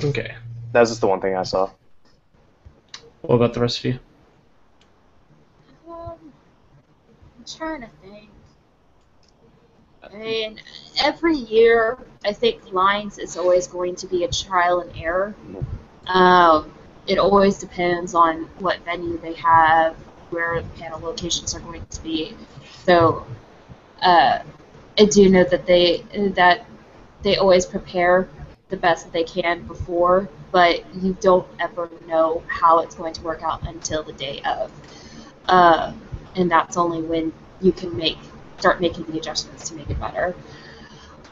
Okay. That was just the one thing I saw. What about the rest of you? I'm trying to think. I mean, every year, I think Lines is always going to be a trial and error. It always depends on what venue they have, where the panel locations are going to be. So, I do know that they always prepare the best that they can before, but you don't ever know how it's going to work out until the day of. And that's only when you can make start making the adjustments to make it better.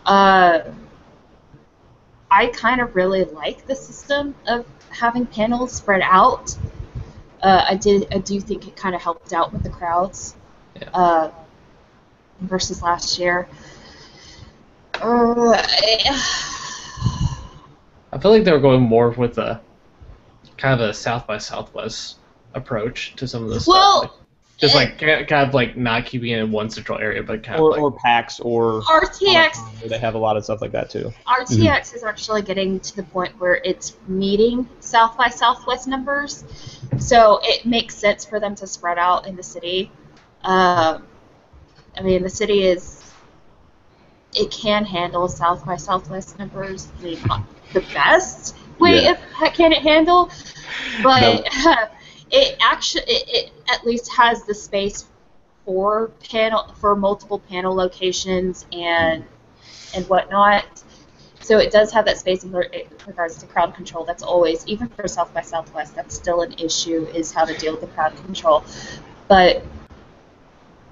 I kind of really like the system of having panels spread out. I do think it kind of helped out with the crowds versus last year. I feel like they were going more with a kind of a South by Southwest approach to some of this stuff. Like, just like kind of like not keeping it in one central area, but kind of like or PAX or RTX. Where they have a lot of stuff like that too. RTX is actually getting to the point where it's meeting South by Southwest numbers, so it makes sense for them to spread out in the city. I mean, the city it can handle South by Southwest numbers. I mean, not the best way can it handle, but it at least has the space for multiple panel locations and whatnot. So it does have that space in regards to crowd control. That's always, even for South by Southwest, that's still an issue, is how to deal with the crowd control. But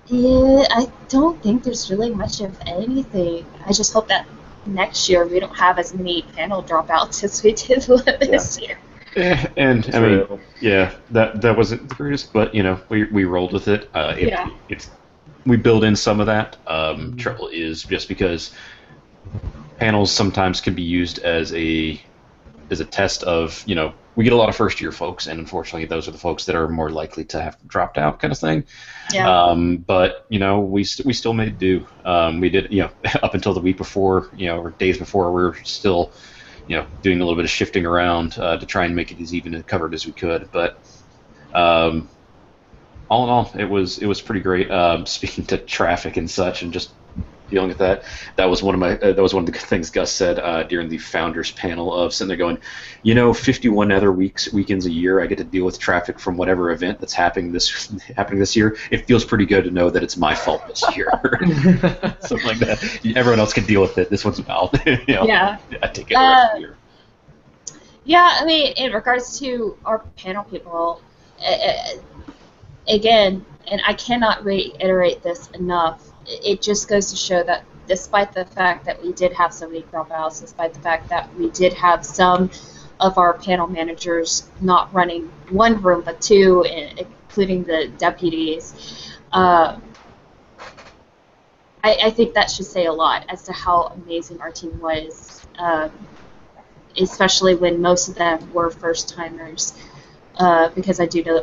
yeah, I don't think there's really much of anything. I just hope that next year we don't have as many panel dropouts as we did this year. And I mean, that wasn't the greatest, but we rolled with it. We build in some of that. Trouble is just because panels sometimes can be used as a test of we get a lot of first year folks, and unfortunately those are the folks that are more likely to have dropped out, kind of thing. Yeah. But we still made do. We did up until the week before or days before, we were still doing a little bit of shifting around to try and make it as even and covered as we could. But all in all, it was pretty great. Speaking to traffic and such, and just dealing with that was one of the good things Gus said during the founders panel, of sitting there going, 51 other weekends a year I get to deal with traffic from whatever event that's happening this year. It feels pretty good to know that it's my fault this year. Something like that. Everyone else can deal with it. This one's about Yeah. I take it the rest of the year. Yeah, I mean, in regards to our panel people, again, and I cannot reiterate this enough, it just goes to show that despite the fact that we did have so many dropouts, despite the fact that we did have some of our panel managers not running one room but two, including the deputies, I think that should say a lot as to how amazing our team was, especially when most of them were first-timers, because I do know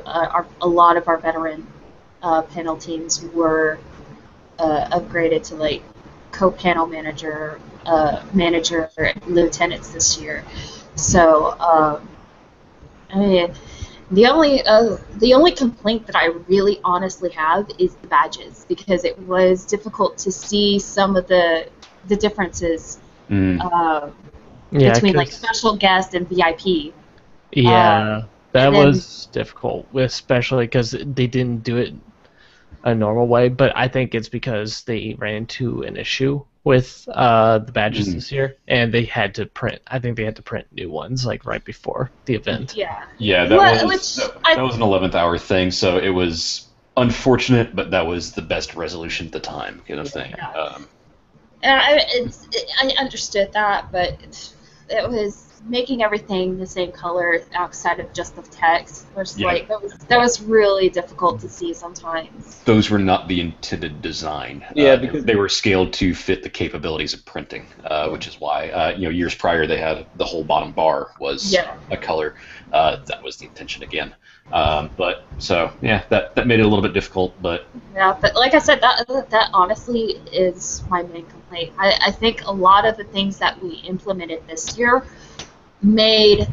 a lot of our veteran panel teams were upgraded to like co-panel manager, lieutenants this year. So I mean, the only complaint that I really honestly have is the badges, because it was difficult to see some of the differences between like special guest and VIP. Yeah, that was difficult, especially because they didn't do it a normal way, but I think it's because they ran into an issue with the badges this year, and they had to print. I think they had to print new ones like right before the event. Yeah, that was an 11th hour thing, so it was unfortunate, but that was the best resolution at the time, kind of thing. I understood that, but it was making everything the same color outside of just the text was like that was really difficult to see sometimes. Those were not the intended design. Because they were scaled to fit the capabilities of printing, which is why years prior they had the whole bottom bar was a color. That was the intention again. But so that made it a little bit difficult. But but like I said, that honestly is my main complaint. I think a lot of the things that we implemented this year made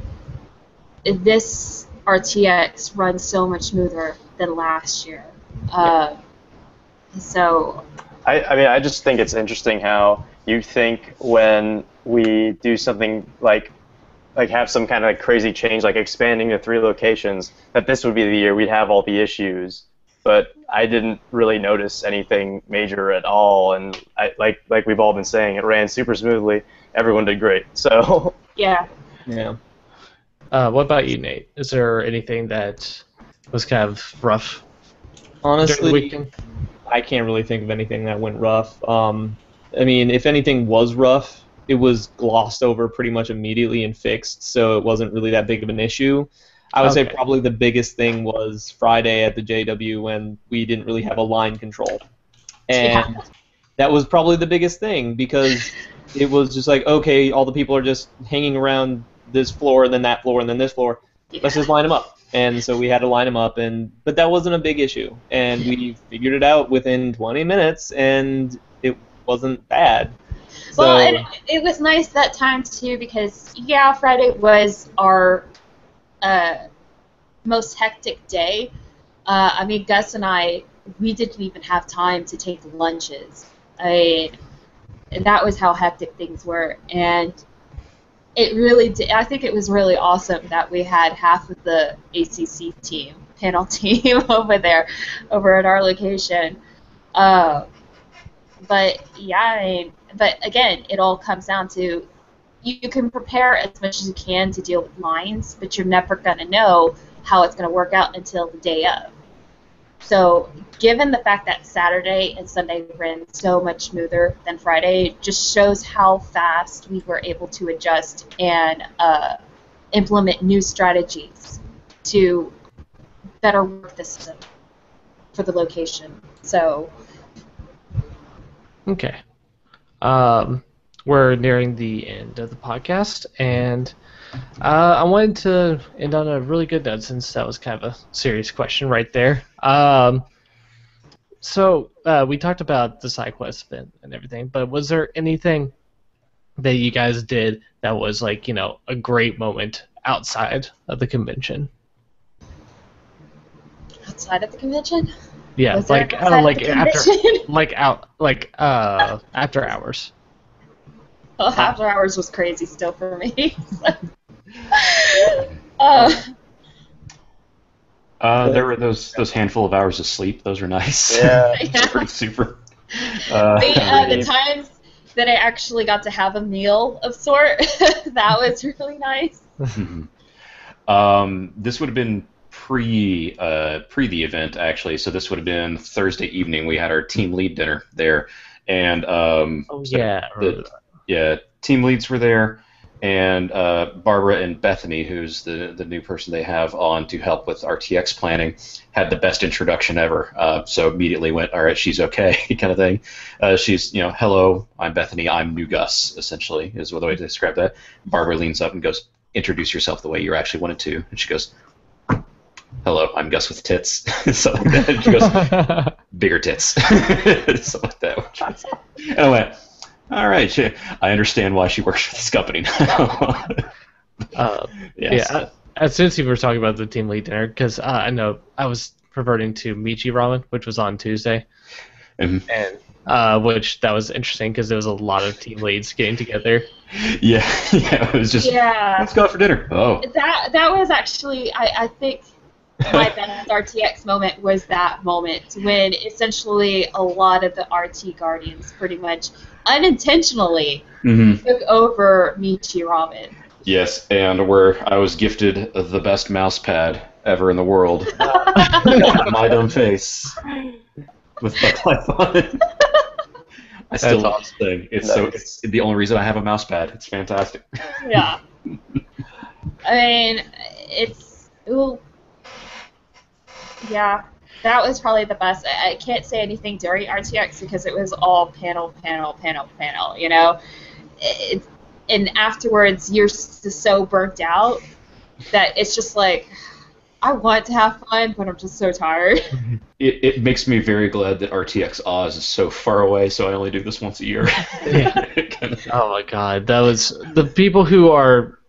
this RTX run so much smoother than last year. So I mean, I just think it's interesting how you think when we do something like have some kind of like crazy change, like expanding to 3 locations, that this would be the year we'd have all the issues. But I didn't really notice anything major at all, and like we've all been saying, it ran super smoothly. Everyone did great. So yeah. What about you, Nate? Is there anything that was kind of rough honestly during the weekend? I can't really think of anything that went rough. I mean, if anything was rough, it was glossed over pretty much immediately and fixed, so it wasn't really that big of an issue. I would say Okay. probably the biggest thing was Friday at the JW when we didn't really have a line control. And that was probably the biggest thing because it was just like, okay, all the people are just hanging around this floor and then that floor and then this floor. Let's just line them up. And so we had to line them up, but that wasn't a big issue. And we figured it out within 20 minutes, and it wasn't bad. So, Well, and it was nice that time too because yeah, Friday was our most hectic day. I mean, Gus and I, we didn't even have time to take lunches. That was how hectic things were, and it really did. I think it was really awesome that we had half of the ACC panel team over at our location. But yeah, but again, it all comes down to you can prepare as much as you can to deal with lines, but you're never going to know how it's going to work out until the day of. So given the fact that Saturday and Sunday ran so much smoother than Friday, it just shows how fast we were able to adjust and implement new strategies to better work the system for the location. So Okay. We're nearing the end of the podcast, and I wanted to end on a really good note since that was kind of a serious question right there. So we talked about the side quest event and everything, but was there anything that you guys did that was like, a great moment outside of the convention? outside of the convention? Yeah, Was there like outside of like the after convention? after hours. Well, after hours was crazy still for me. uh, There were those handful of hours of sleep. Those are nice. Yeah. It's pretty super. the times that I actually got to have a meal of sort, that was really nice. This would have been pre the event actually. So this would have been Thursday evening. We had our team lead dinner there, and team leads were there, and Barbara and Bethany, who's the new person they have on to help with RTX planning, had the best introduction ever. So immediately went, all right, she's okay, kind of thing. She's, hello, I'm Bethany, I'm new Gus, essentially, is the way to describe that. Barbara leans up and goes, introduce yourself the way you actually wanted to. And she goes, hello, I'm Gus with tits. Something like that. And she goes, bigger tits. Something like that. And I went, all right, I understand why she works for this company now. Since you were talking about the team lead dinner, because I know I was reverting to Michi Ramen, which was on Tuesday, and which that was interesting because there was a lot of team leads getting together. Yeah, it was just let's go out for dinner. Oh, that was actually I think my best RTX moment was that moment when essentially a lot of the RT Guardians pretty much unintentionally took over Michi Ramen. Yes, and where I was gifted the best mouse pad ever in the world. My dumb face with the life on it. I still love this thing. It's the only reason I have a mouse pad. It's fantastic. Yeah. I mean, yeah, that was probably the best. I can't say anything during RTX because it was all panel, and afterwards you're just so burnt out that it's just like, I want to have fun, but I'm just so tired. It makes me very glad that RTX Oz is so far away, so I only do this once a year. Oh my god, that was the people who are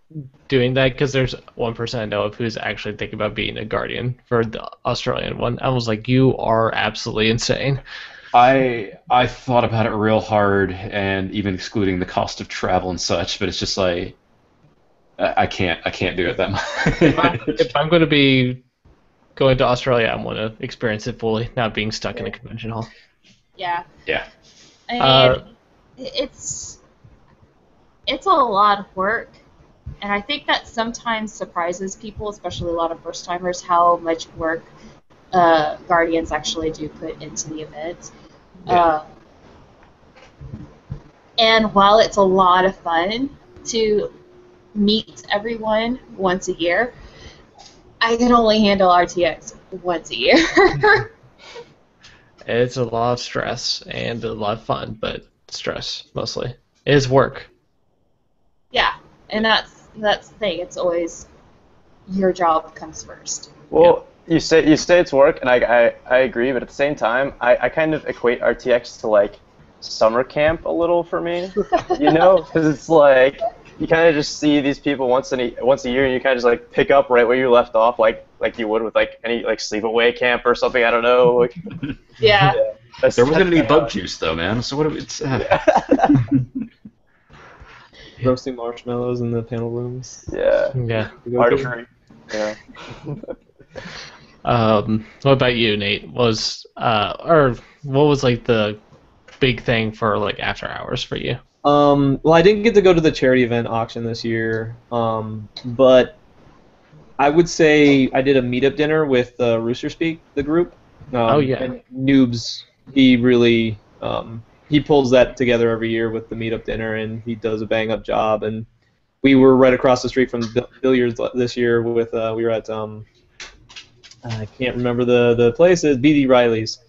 doing that, because there's one person I know of who's actually thinking about being a Guardian for the Australian one. I was like, you are absolutely insane. I thought about it real hard, and even excluding the cost of travel and such, but it's just like I can't do it that much. If I'm going to be going to Australia, I want to experience it fully, not being stuck in a convention hall. Yeah. Yeah. I mean, it's a lot of work, and I think that sometimes surprises people, especially a lot of first timers, how much work Guardians actually do put into the event. Yeah. And while it's a lot of fun to meet everyone once a year, I can only handle RTX once a year. It's a lot of stress and a lot of fun, but stress mostly. It is work. Yeah, and that's the thing. It's always your job comes first. Well, you say it's work, and I agree, but at the same time, I kind of equate RTX to like summer camp a little for me, you know, because it's like you kind of just see these people once a year, and you kind of just like pick up right where you left off, like you would with like any like sleepaway camp or something. I don't know. Like, Yeah. There wasn't any bug juice though, man. So what? It's Roasting marshmallows in the panel rooms. yeah, Yeah. archery. Yeah. What about you, Nate? Or what was like the big thing for like after hours for you? Well, I didn't get to go to the charity event auction this year, but I would say I did a meetup dinner with Rooster Speak, the group. Oh, yeah. And Noobs, he really he pulls that together every year with the meetup dinner, and he does a bang up job. And we were right across the street from Billiards this year with we were at I can't remember the place. It's BD Riley's.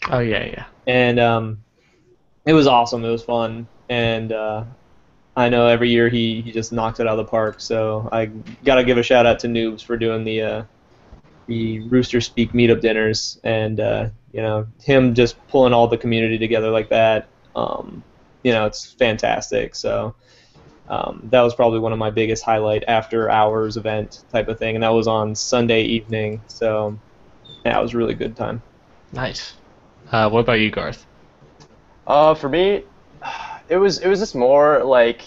Oh yeah. And it was awesome. It was fun, and I know every year he just knocks it out of the park. So I gotta give a shout out to Noobs for doing the Rooster Speak meetup dinners, and you know, him just pulling all the community together like that. You know, it's fantastic. So that was probably one of my biggest highlight after hours event type of thing, and that was on Sunday evening. So yeah, it was a really good time. Nice. What about you, Garth? For me, it was just more like,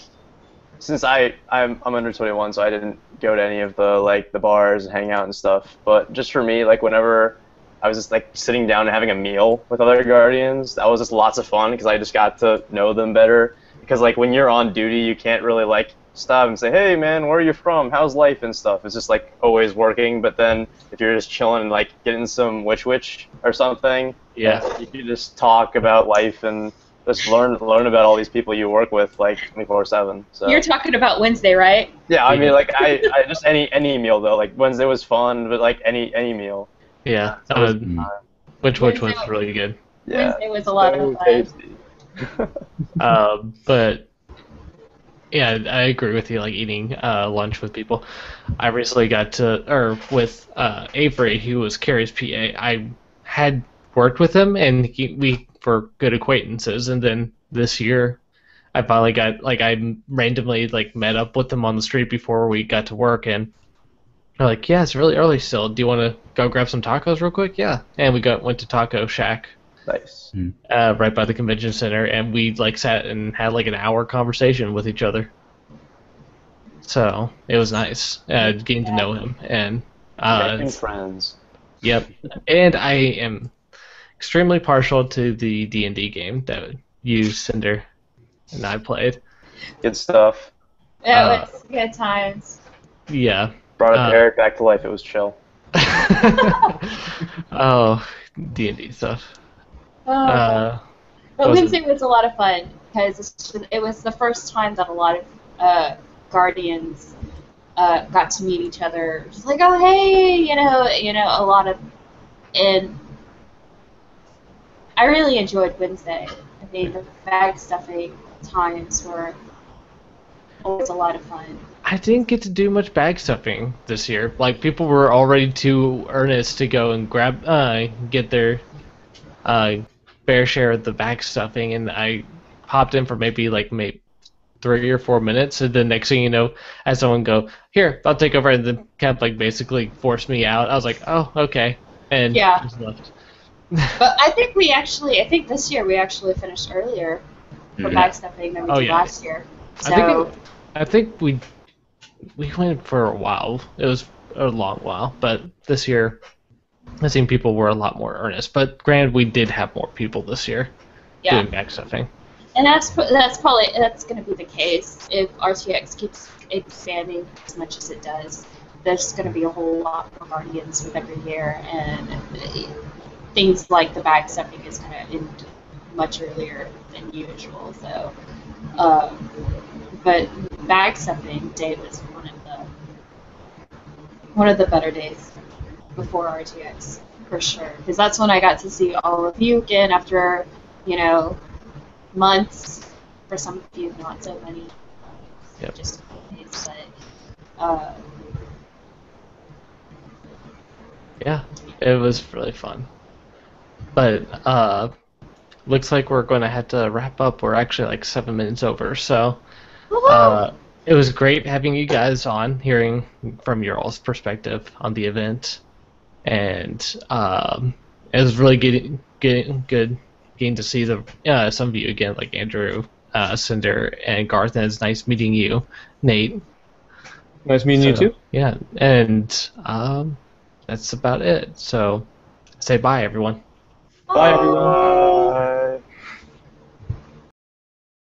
since I'm under 21, so I didn't go to any of the bars and hang out and stuff. But just for me, like whenever I was just like sitting down and having a meal with other Guardians, that was just lots of fun because I just got to know them better. Because like when you're on duty, you can't really like stop and say, hey man, where are you from? How's life and stuff? It's just like always working. But then if you're just chilling and like getting some witch or something, Yeah. you can just talk about life and just learn about all these people you work with like 24/7. So You're talking about Wednesday, right? yeah, I mean like I just any meal though. Like Wednesday was fun, but like any meal. Yeah. That was Which was really good. yeah. Wednesday was a lot of fun. Tasty. But yeah, I agree with you. Like eating lunch with people. I recently with Avery, who was Carrie's PA. I had worked with him, and we were good acquaintances. And then this year, I finally I randomly met up with him on the street before we got to work, and they're like, "Yeah, it's really early still. Do you want to go grab some tacos real quick?" Yeah, and we went to Taco Shack. Nice. Right by the convention center, and we sat and had an hour conversation with each other. So it was nice getting to know him, and Making friends. yep. And I am extremely partial to the D&D game that you, Cinder, and I played. Good stuff. It was good times. Yeah. Brought up Eric back to life. It was chill. Oh, D&D stuff. But Wednesday was a lot of fun because it was the first time that a lot of Guardians got to meet each other. Just like, oh hey, you know, a lot of, and I really enjoyed Wednesday. I think the bag stuffing times were always a lot of fun. I didn't get to do much bag stuffing this year. Like, people were already too earnest to go and get their fair share of the bag stuffing, and I hopped in for maybe 3 or 4 minutes, and the next thing you know, I had someone go, "Here, I'll take over," and then kind of basically forced me out. I was like, "Oh, okay," and just left. But I think this year we actually finished earlier for bag stuffing than we did last year. So I think we went for a while. It was a long while, but this year I think people were a lot more earnest. But granted, we did have more people this year doing bag stuffing. And that's going to be the case if RTX keeps expanding as much as it does. there's going to be a whole lot more Guardians with every year, and things like the bag stuffing is going to end much earlier than usual. So, but bag stuffing day was one of the better days before RTX for sure, because that's when I got to see all of you again after, months. For some of you, not so many, Yep. just days, but Yeah, it was really fun. But looks like we're going to have to wrap up. We're actually like 7 minutes over, so woohoo! it was great having you guys on, hearing from your all's perspective on the event, and it was really good getting to see some of you again, like Andrew, Cinder, and Garth. And it's nice meeting you, Nate. Nice meeting you So, too. yeah, and that's about it. So say bye, everyone. Bye, everyone.